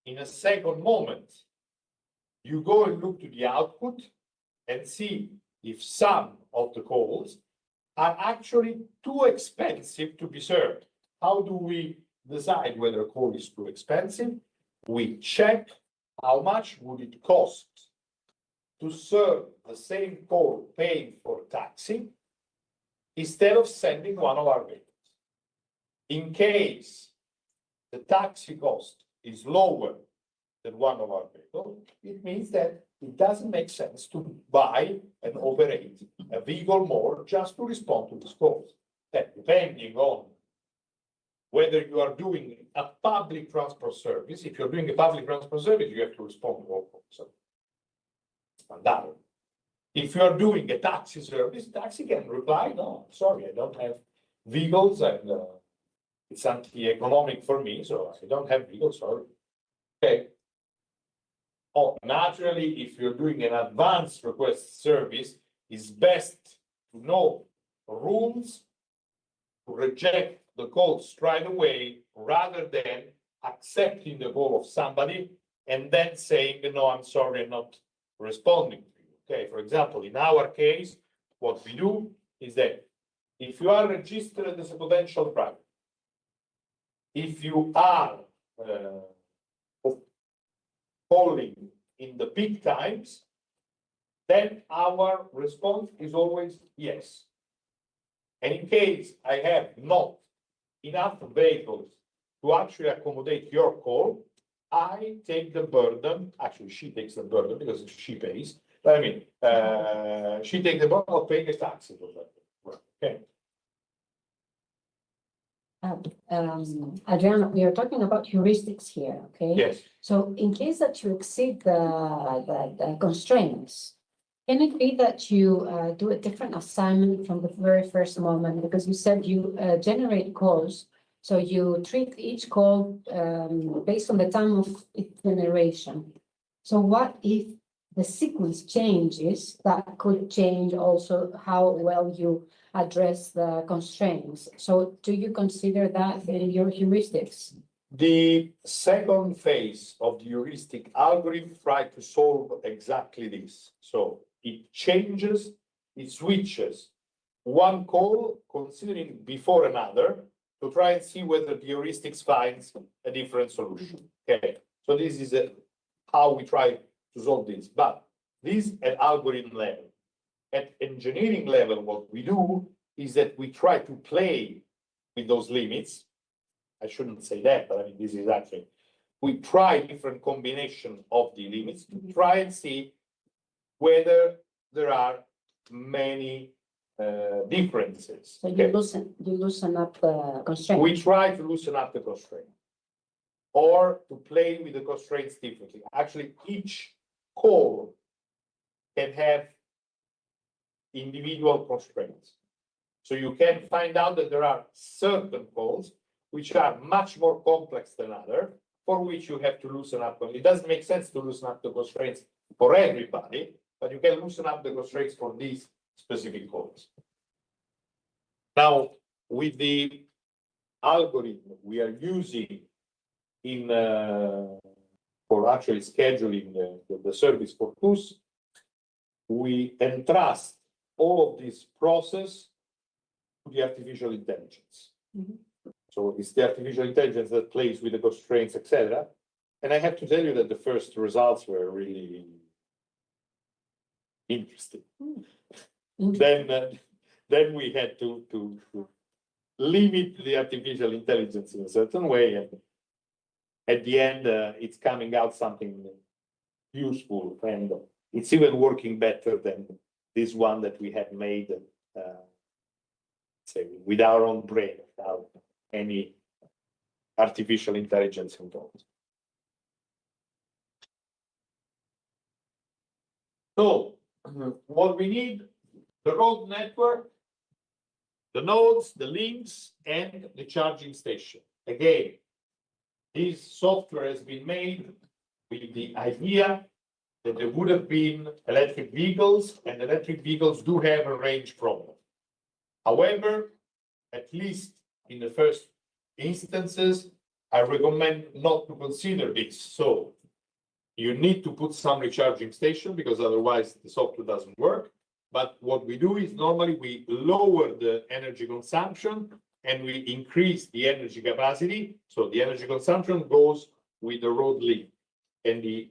in a second moment, you go and look to the output and see if some of the calls are actually too expensive to be served. How do we decide whether a call is too expensive? We check how much would it cost to serve the same call paying for taxi instead of sending one of our vehicles. In case the taxi cost is lower than one of our vehicles, it means that it doesn't make sense to buy and operate a vehicle more just to respond to these calls. Then, depending on whether you are doing a public transport service, if you're doing a public transport service, you have to respond to all calls. So, mandatory. If you are doing a taxi service, taxi can reply, no, sorry, I don't have vehicles and it's anti-economic for me, so I don't have vehicles, sorry. Okay. Oh, naturally, if you're doing an advanced request service, it's best to know rules to reject the call straight away rather than accepting the call of somebody and then saying, no, I'm sorry, I'm not responding to you. Okay, for example, in our case, what we do is that if you are registered as a potential driver, if you are calling in the peak times, then our response is always yes. And in case I have not enough vehicles to actually accommodate your call, I take the burden, actually she takes the burden because she pays, but I mean, she takes the burden of paying a taxi for that. Okay. Adriano, we are talking about heuristics here, okay? Yes. So in case that you exceed the constraints, can it be that you do a different assignment from the very first moment? Because you said you generate calls, so you treat each call based on the time of its generation. So what if the sequence changes? That could change also how well you address the constraints. So do you consider that in your heuristics? The second phase of the heuristic algorithm tried to solve exactly this. So it changes, it switches one call considering before another to try and see whether the heuristics finds a different solution. Okay, so this is how we try to solve this. But this at algorithm level. At engineering level, what we do is that we try to play with those limits. I shouldn't say that, but I mean, this is actually, we try different combination of the limits to try and see whether there are many differences. So you loosen up the constraints. We try to loosen up the constraint or to play with the constraints differently. Actually, each call can have individual constraints. So you can find out that there are certain calls which are much more complex than others, for which you have to loosen up. It doesn't make sense to loosen up the constraints for everybody, but you can loosen up the constraints for these specific calls. Now, with the algorithm we are using in for actually scheduling the service for TUSS, we entrust all of this process to the artificial intelligence. So it's the artificial intelligence that plays with the constraints, etc. And I have to tell you that the first results were really interesting. Then we had to limit the artificial intelligence in a certain way, and at the end, it's coming out something useful, and it's even working better than this one that we had made, say, with our own brain, without any artificial intelligence involved. So, what we need, the road network, the nodes, the links, and the charging station. Again, this software has been made with the idea that there would have been electric vehicles, and electric vehicles do have a range problem. However, at least in the first instances, I recommend not to consider this. So you need to put some recharging station because otherwise the software doesn't work. But what we do is normally we lower the energy consumption and we increase the energy capacity. So the energy consumption goes with the road length, and the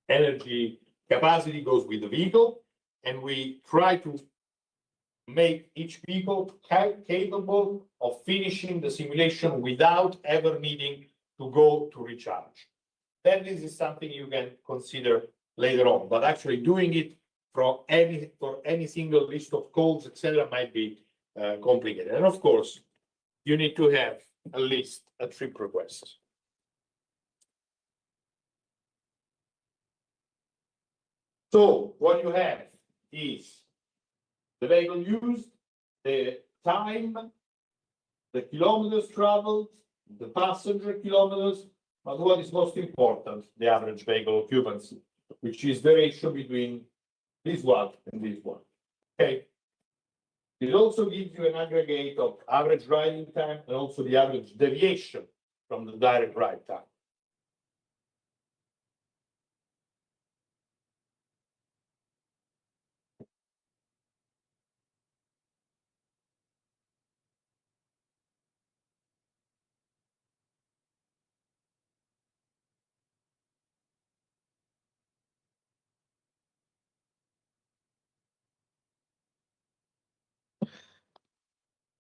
energy capacity goes with the vehicle. And we try to make each vehicle capable of finishing the simulation without ever needing to go to recharge. Then this is something you can consider later on, but actually doing it for any single list of codes, etc., might be complicated. And of course, you need to have at least a trip request. So what you have is the vehicle used, the time, the kilometers traveled, the passenger kilometers, but what is most important, the average vehicle occupancy, which is the ratio between this one and this one. Okay. It also gives you an aggregate of average riding time and also the average deviation from the direct ride time.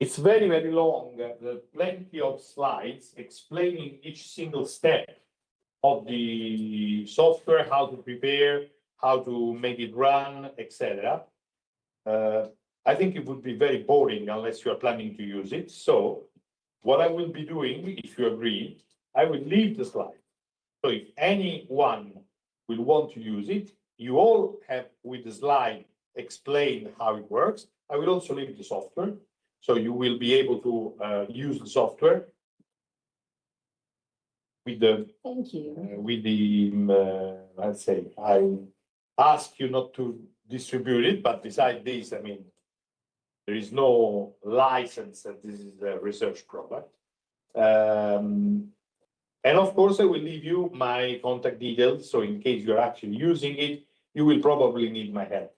It's very, very long. There's plenty of slides explaining each single step of the software, how to prepare, how to make it run, etc. I think it would be very boring unless you are planning to use it. So what I will be doing, if you agree, I will leave the slide. So if anyone will want to use it, you all have with the slide explain how it works. I will also leave the software. So you will be able to use the software with the, Thank you. let's say, I ask you not to distribute it, but besides this, I mean, there is no license that this is a research product. And of course, I will leave you my contact details. So in case you're actually using it, you will probably need my help.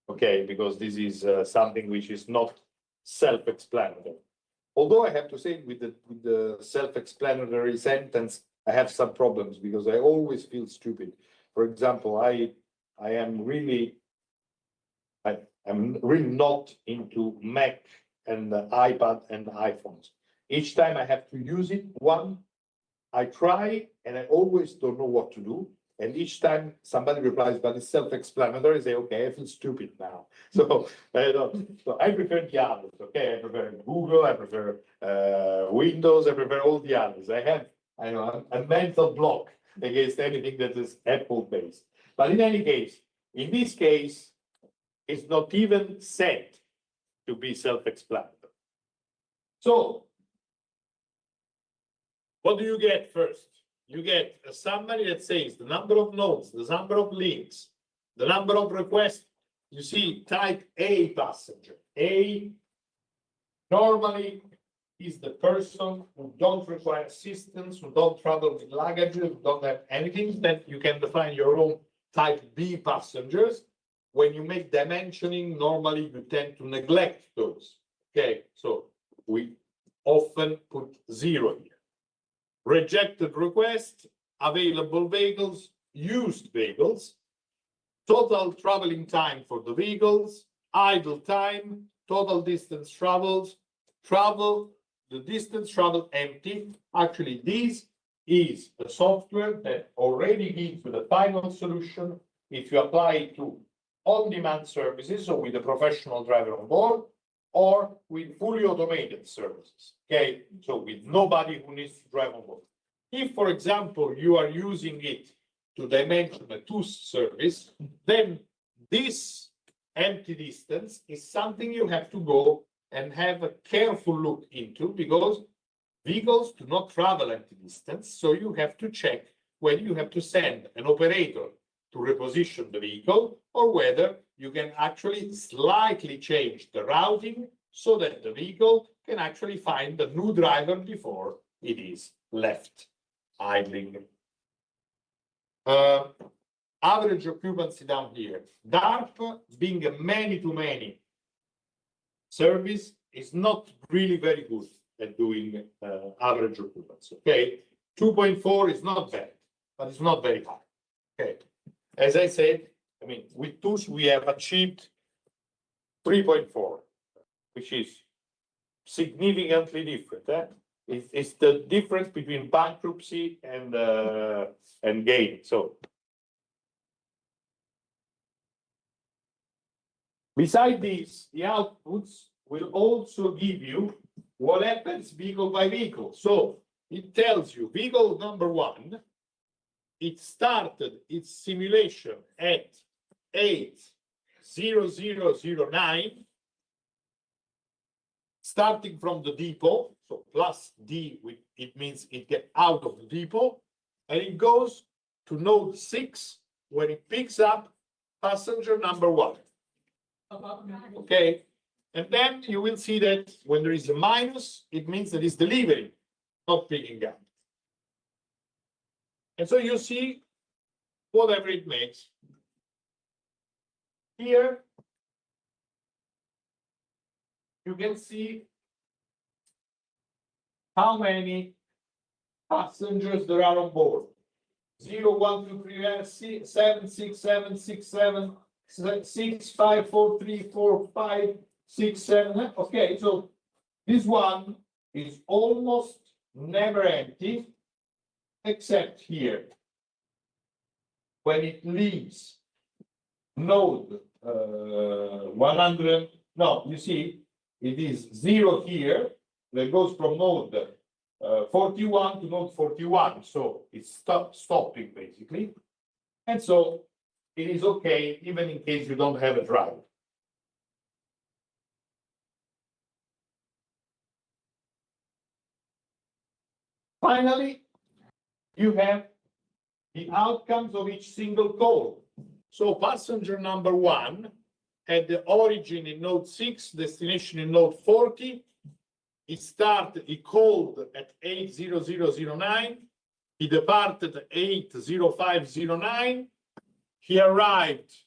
Okay, because this is something which is not self-explanatory. Although I have to say with the self-explanatory sentence, I have some problems because I always feel stupid. For example, I'm really not into Mac and iPad and iPhones. Each time I have to use it, I try and I always don't know what to do. And each time somebody replies, but it's self-explanatory, I say, okay, I feel stupid now. So I prefer the others, okay? I prefer Google, I prefer Windows, I prefer all the others. I have a mental block against anything that is Apple-based. But in any case, in this case, it's not even said to be self-explanatory. So what do you get first? You get a summary that says the number of nodes, the number of links, the number of requests. You see, type A passenger. A normally is the person who don't require assistance, who don't travel with luggage, who don't have anything. Then you can define your own type B passengers. When you make dimensioning, normally you tend to neglect those. Okay, so we often put 0 here. Rejected request, available vehicles, used vehicles, total traveling time for the vehicles, idle time, total distance traveled, the distance traveled empty. Actually, this is a software that already gives you the final solution if you apply it to on-demand services, so with a professional driver on board, or with fully automated services, okay? So with nobody who needs to drive on board. If, for example, you are using it to dimension a TUSS service, then this empty distance is something you have to go and have a careful look into because vehicles do not travel empty distance. So you have to check when you have to send an operator to reposition the vehicle, or whether you can actually slightly change the routing so that the vehicle can actually find the new driver before it is left idling. Average occupancy down here. DARP, being a many-to-many service, is not really very good at doing average occupancy. Okay, 2.4 is not bad, but it's not very high. Okay, as I said, I mean, with TUSS we have achieved 3.4, which is significantly different. It's the difference between bankruptcy and gain. So, besides this, the outputs will also give you what happens vehicle by vehicle. So it tells you vehicle number 1, it started its simulation at 8:00:09, starting from the depot. So plus D, it means it gets out of the depot, and it goes to node 6 when it picks up passenger number 1. Okay, and then you will see that when there is a minus, it means that it's delivering, not picking up. And so you see whatever it makes. Here, you can see how many passengers there are on board. 0, 1, 2, 3, 7, 6, 7, 6, 7, 6, 5, 4, 3, 4, 5, 6, 7. Okay, so this one is almost never empty, except here. When it leaves node 100, no, you see, it is 0 here, that goes from node 41 to node 41, so it's stopping basically. And so it is okay, even in case you don't have a driver. Finally, you have the outcomes of each single call. So passenger number 1 had the origin in node 6, destination in node 40. He called at 8:00:09. He departed at 8:05:09. He arrived.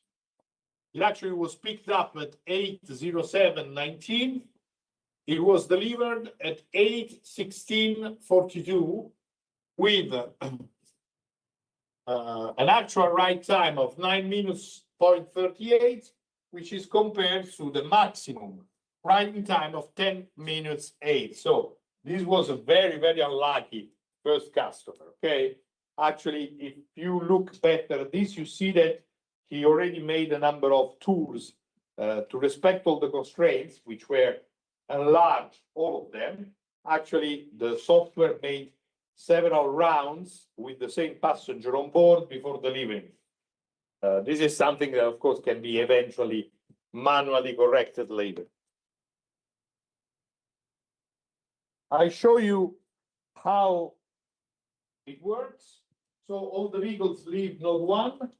It actually was picked up at 8:07:19. It was delivered at 8:16:42 with an actual ride time of 9 minutes 0.38, which is compared to the maximum riding time of 10 minutes 8. So this was a very, very unlucky first customer. Okay, actually, if you look better at this, you see that he already made a number of tours to respect all the constraints, which were enlarged, all of them. Actually, the software made several rounds with the same passenger on board before delivering. This is something that, of course, can be eventually manually corrected later. I show you how it works. So all the vehicles leave node 1.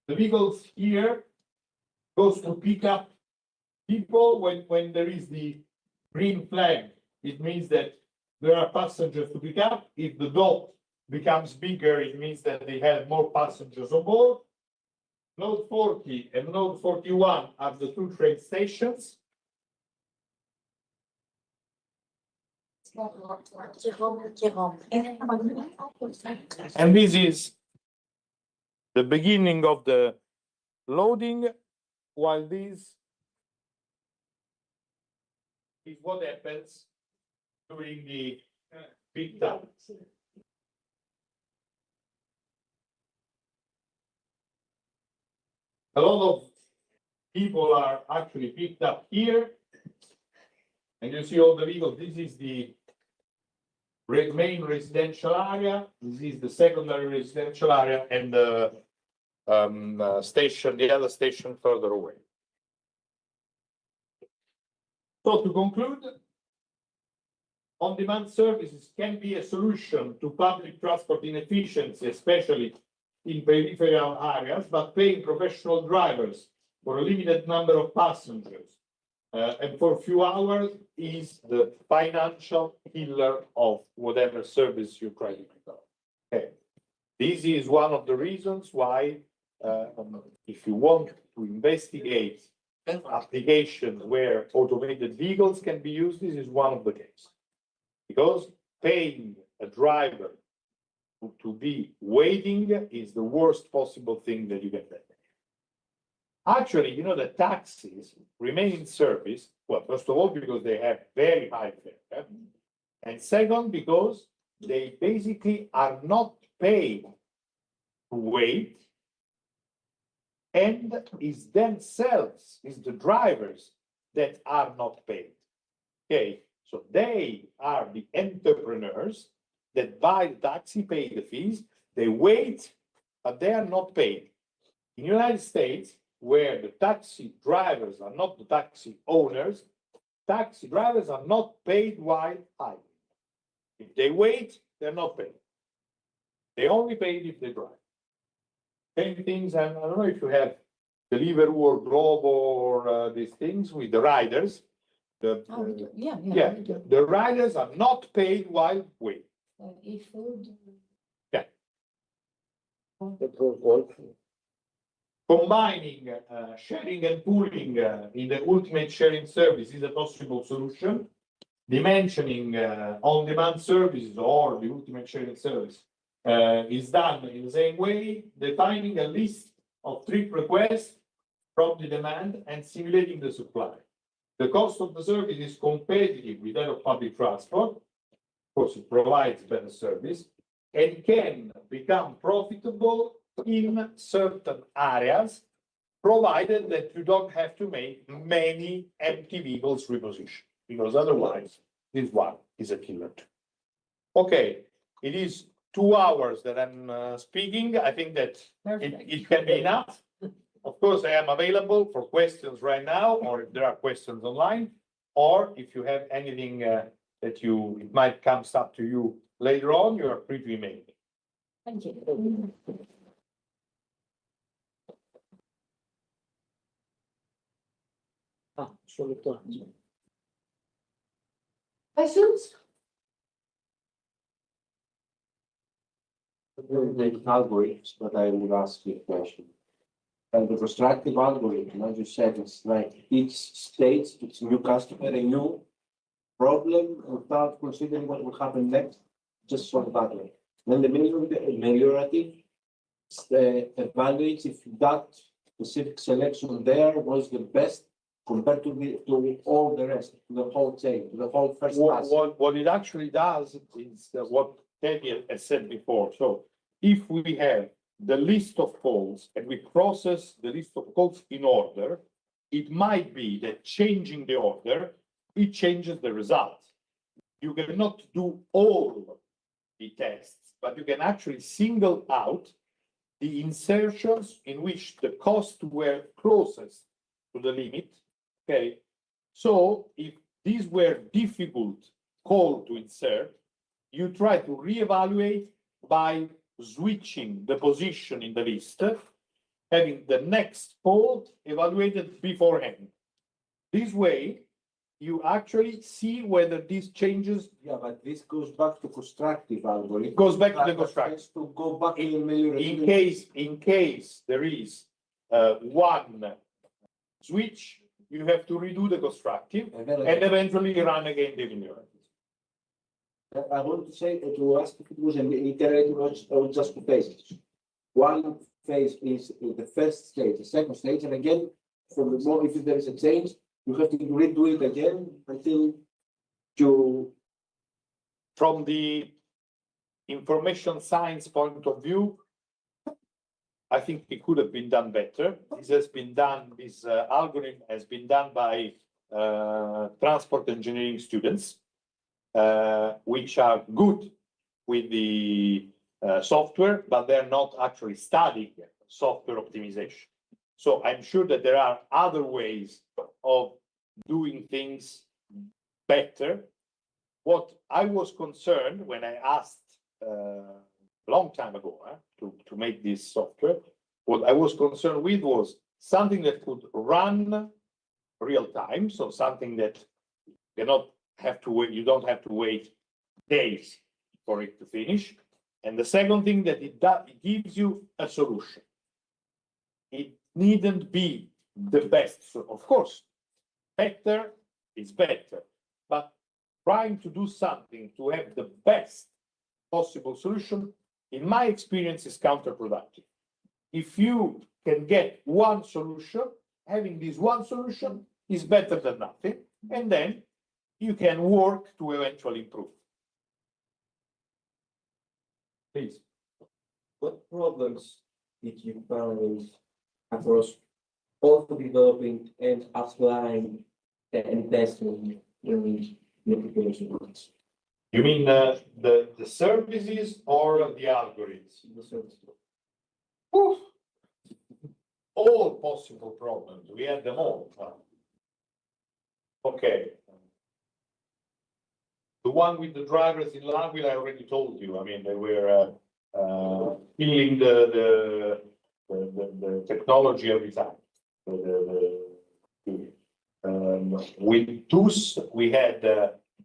The vehicles here goes to pick up people when there is the green flag. It means that there are passengers to pick up. If the dot becomes bigger, it means that they have more passengers on board. Node 40 and node 41 are the 2 train stations. And this is the beginning of the loading, while this is what happens during the peak time. A lot of people are actually picked up here. And you see all the vehicles. This is the main residential area. This is the secondary residential area, and the station, the other station further away. So to conclude, on-demand services can be a solution to public transport inefficiency, especially in peripheral areas, but paying professional drivers for a limited number of passengers and for a few hours is the financial killer of whatever service you try to develop. Okay. This is one of the reasons why, if you want to investigate applications where automated vehicles can be used, this is one of the cases. Because paying a driver to be waiting is the worst possible thing that you can do. Actually, you know, the taxis remain in service, well, first of all, because they have very high fare, and second, because they basically are not paid to wait, and is themselves, is the drivers that are not paid. Okay, so they are the entrepreneurs that buy the taxi, pay the fees, they wait, but they are not paid. In the United States, where the taxi drivers are not the taxi owners, taxi drivers are not paid while idling. If they wait, they're not paid. They only paid if they drive. Same things, and I don't know if you have Deliveroo or Globo or these things with the riders. The riders are not paid while waiting. E-food. Combining sharing and pooling in the ultimate sharing service is a possible solution. Dimensioning on-demand services or the ultimate sharing service is done in the same way, defining a list of trip requests from the demand and simulating the supply. The cost of the service is competitive with that of public transport. Of course, it provides better service and can become profitable in certain areas, provided that you don't have to make many empty vehicles reposition, because otherwise this one is a killer. Okay, it is 2 hours that I'm speaking. I think that it can be enough. Of course, I am available for questions right now, or if there are questions online, or if you have anything that it might come up to you later on, you are free to email me. Thank you. Questions? Algorithms, but I would ask you a question. And the constructive algorithm, as you said, it's like each stage, it's a new customer, a new problem, without considering what will happen next, just solve that way. Then the ameliorative evaluates if that specific selection there was the best compared to all the rest, to the whole chain, to the whole first class. What it actually does is what Daniel has said before. So if we have the list of calls and we process the list of calls in order, it might be that changing the order, it changes the result. You cannot do all the tests, but you can actually single out the insertions in which the costs were closest to the limit. Okay, so if these were difficult call to insert, you try to reevaluate by switching the position in the list, having the next call evaluated beforehand. This way, you actually see whether these changes. Yeah, but this goes back to constructive algorithm. Goes back to the constructive. To go back In case there is one switch, you have to redo the constructive and eventually run again the ameliorative. I want to say to ask if it was an iterative or just two phases. One phase is the first stage, the second stage, and again, from the moment if there is a change, you have to redo it again until you. From the information science point of view, I think it could have been done better. This has been done, this algorithm has been done by transport engineering students, which are good with the software, but they're not actually studying software optimization. So I'm sure that there are other ways of doing things better. what I was concerned when I asked a long time ago to make this software, what I was concerned with was something that could run real time, so something that you don't have to wait, you don't have to wait days for it to finish. And the second thing that it does, it gives you a solution. It needn't be the best. So of course, better is better, but trying to do something to have the best possible solution, in my experience, is counterproductive. If you can get one solution, having this one solution is better than nothing, and then you can work to eventually improve. Please. What problems did you find across both developing and applying and testing during the application? You mean the services or the algorithms? The service. Oof. All possible problems. We had them all. Okay. The one with the drivers in L'Aquila, I already told you. I mean, they were feeling the technology every time. With TUSS, we had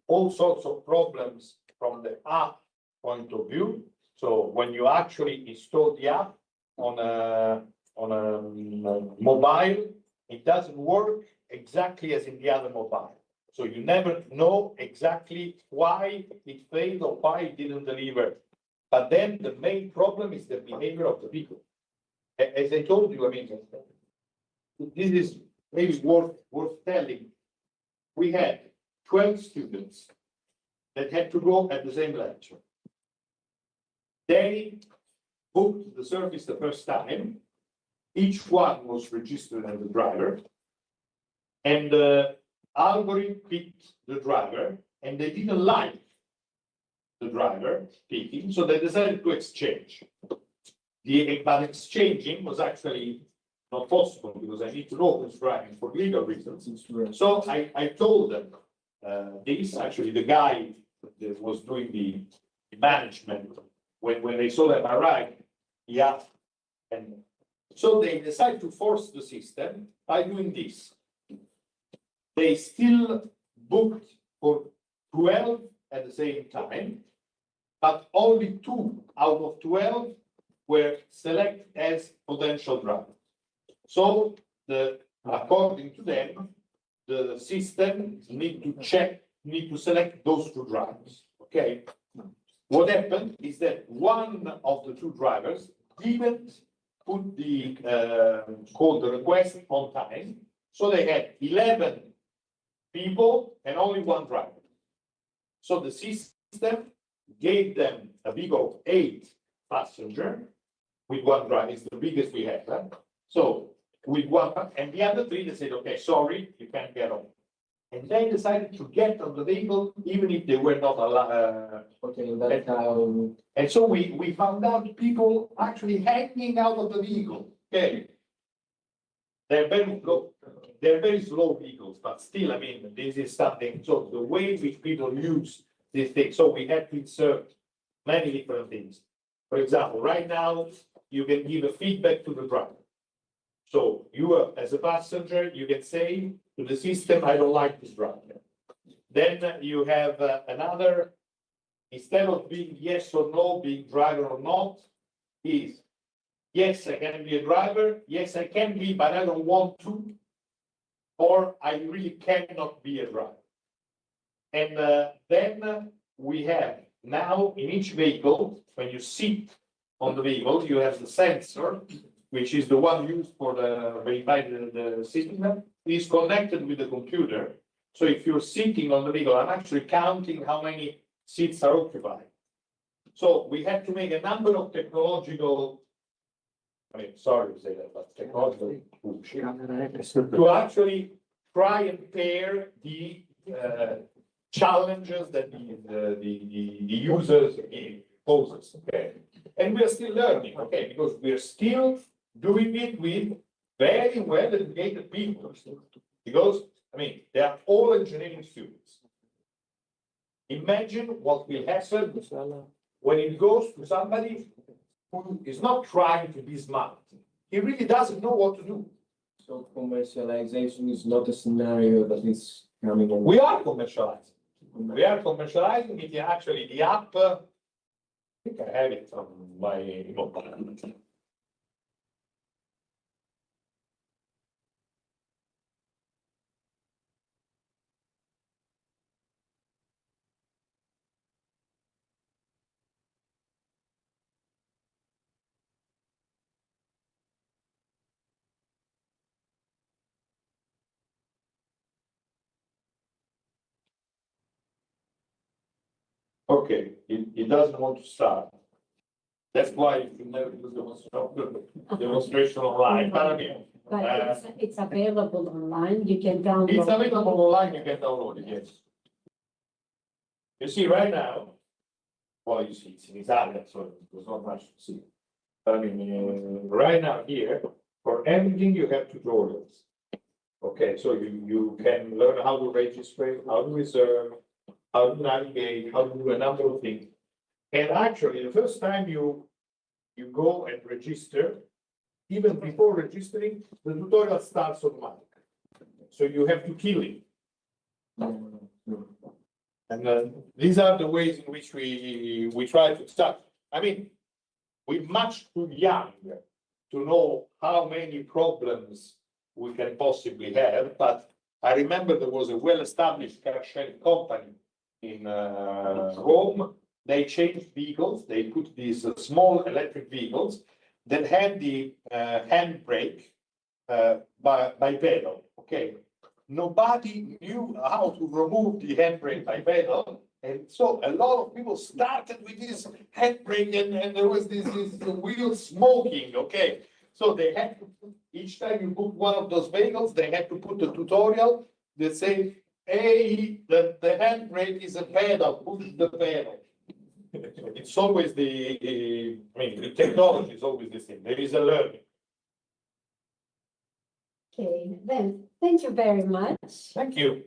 all sorts of problems from the app point of view. So when you actually install the app on a mobile, it doesn't work exactly as in the other mobile. So you never know exactly why it failed or why it didn't deliver. But then the main problem is the behavior of the people. As I told you, I mean, this is maybe worth telling. We had 12 students that had to go at the same lecture. They booked the service the first time. Each one was registered as a driver. And the algorithm picked the driver, and they didn't like the driver picking, so they decided to exchange. But exchanging was actually not possible because I need to know who's driving for legal reasons. So I told them this. Actually, the guy that was doing the management, when they saw them arrive, yeah, and so they decided to force the system by doing this. They still booked for 12 at the same time, but only 2 out of 12 were selected as potential drivers. So, according to them, the system need to select those 2 drivers. Okay. What happened is that one of the 2 drivers didn't put call the request on time, so they had 11 people and only 1 driver. So the system gave them a big of 8 passengers with 1 driver. It's the biggest we have. So with 1, and the other 3, they said, okay, sorry, you can't get on. And they decided to get on the vehicle even if they were not allowed. Okay, that's how. And so we found out people actually hanging out of the vehicle. Okay. They're very slow vehicles, but still, I mean, this is something. So the way which people use this thing, so we had to insert many different things. For example, right now, you can give a feedback to the driver. So you, as a passenger, you can say to the system, I don't like this driver. Then you have another, instead of being yes or no, being driver or not, is yes, I can be a driver. Yes, I can be, but I don't want to. Or I really cannot be a driver. And then we have now in each vehicle, when you sit on the vehicle, you have the sensor, which is the one used for verifying the system, is connected with the computer. So if you're sitting on the vehicle, I'm actually counting how many seats are occupied. So we had to make a number of technological, I mean, sorry to say that, but technological to actually try and pair the challenges that the users poses. Okay, and we are still learning. Okay, because we are still doing it with very well educated people. Because I mean, they are all engineering students. Imagine what will happen when it goes to somebody who is not trying to be smart. He really doesn't know what to do. So commercialization is not a scenario that is coming on. We are commercializing. We are commercializing it. Actually, the app, I think I have it on my mobile. Okay, it doesn't want to start. That's why you can never do demonstration online. But I mean, But it's available online, you can download. it's available online, you can download it, yes. You see right now, well, you see it's in Italian, so there's not much to see. But I mean, right now here, for everything you have tutorials. Okay, so you can learn how to register, how to reserve, how to navigate, how to do a number of things. And actually, the first time you go and register, even before registering, the tutorial starts automatically. So you have to kill it. And these are the ways in which we try to start. I mean, we're much too young to know how many problems we can possibly have, but I remember there was a well-established car sharing company in Rome. They changed vehicles. They put these small electric vehicles that had the handbrake by pedal. Okay, nobody knew how to remove the handbrake by pedal, and so a lot of people started with this handbrake, and there was this wheel smoking. Okay, so they had to, each time you book one of those vehicles, they had to put a tutorial that say, "Hey, the handbrake is a pedal. Push the pedal." It's always the technology is always the same. There is a learning. Okay, then, thank you very much. Thank you.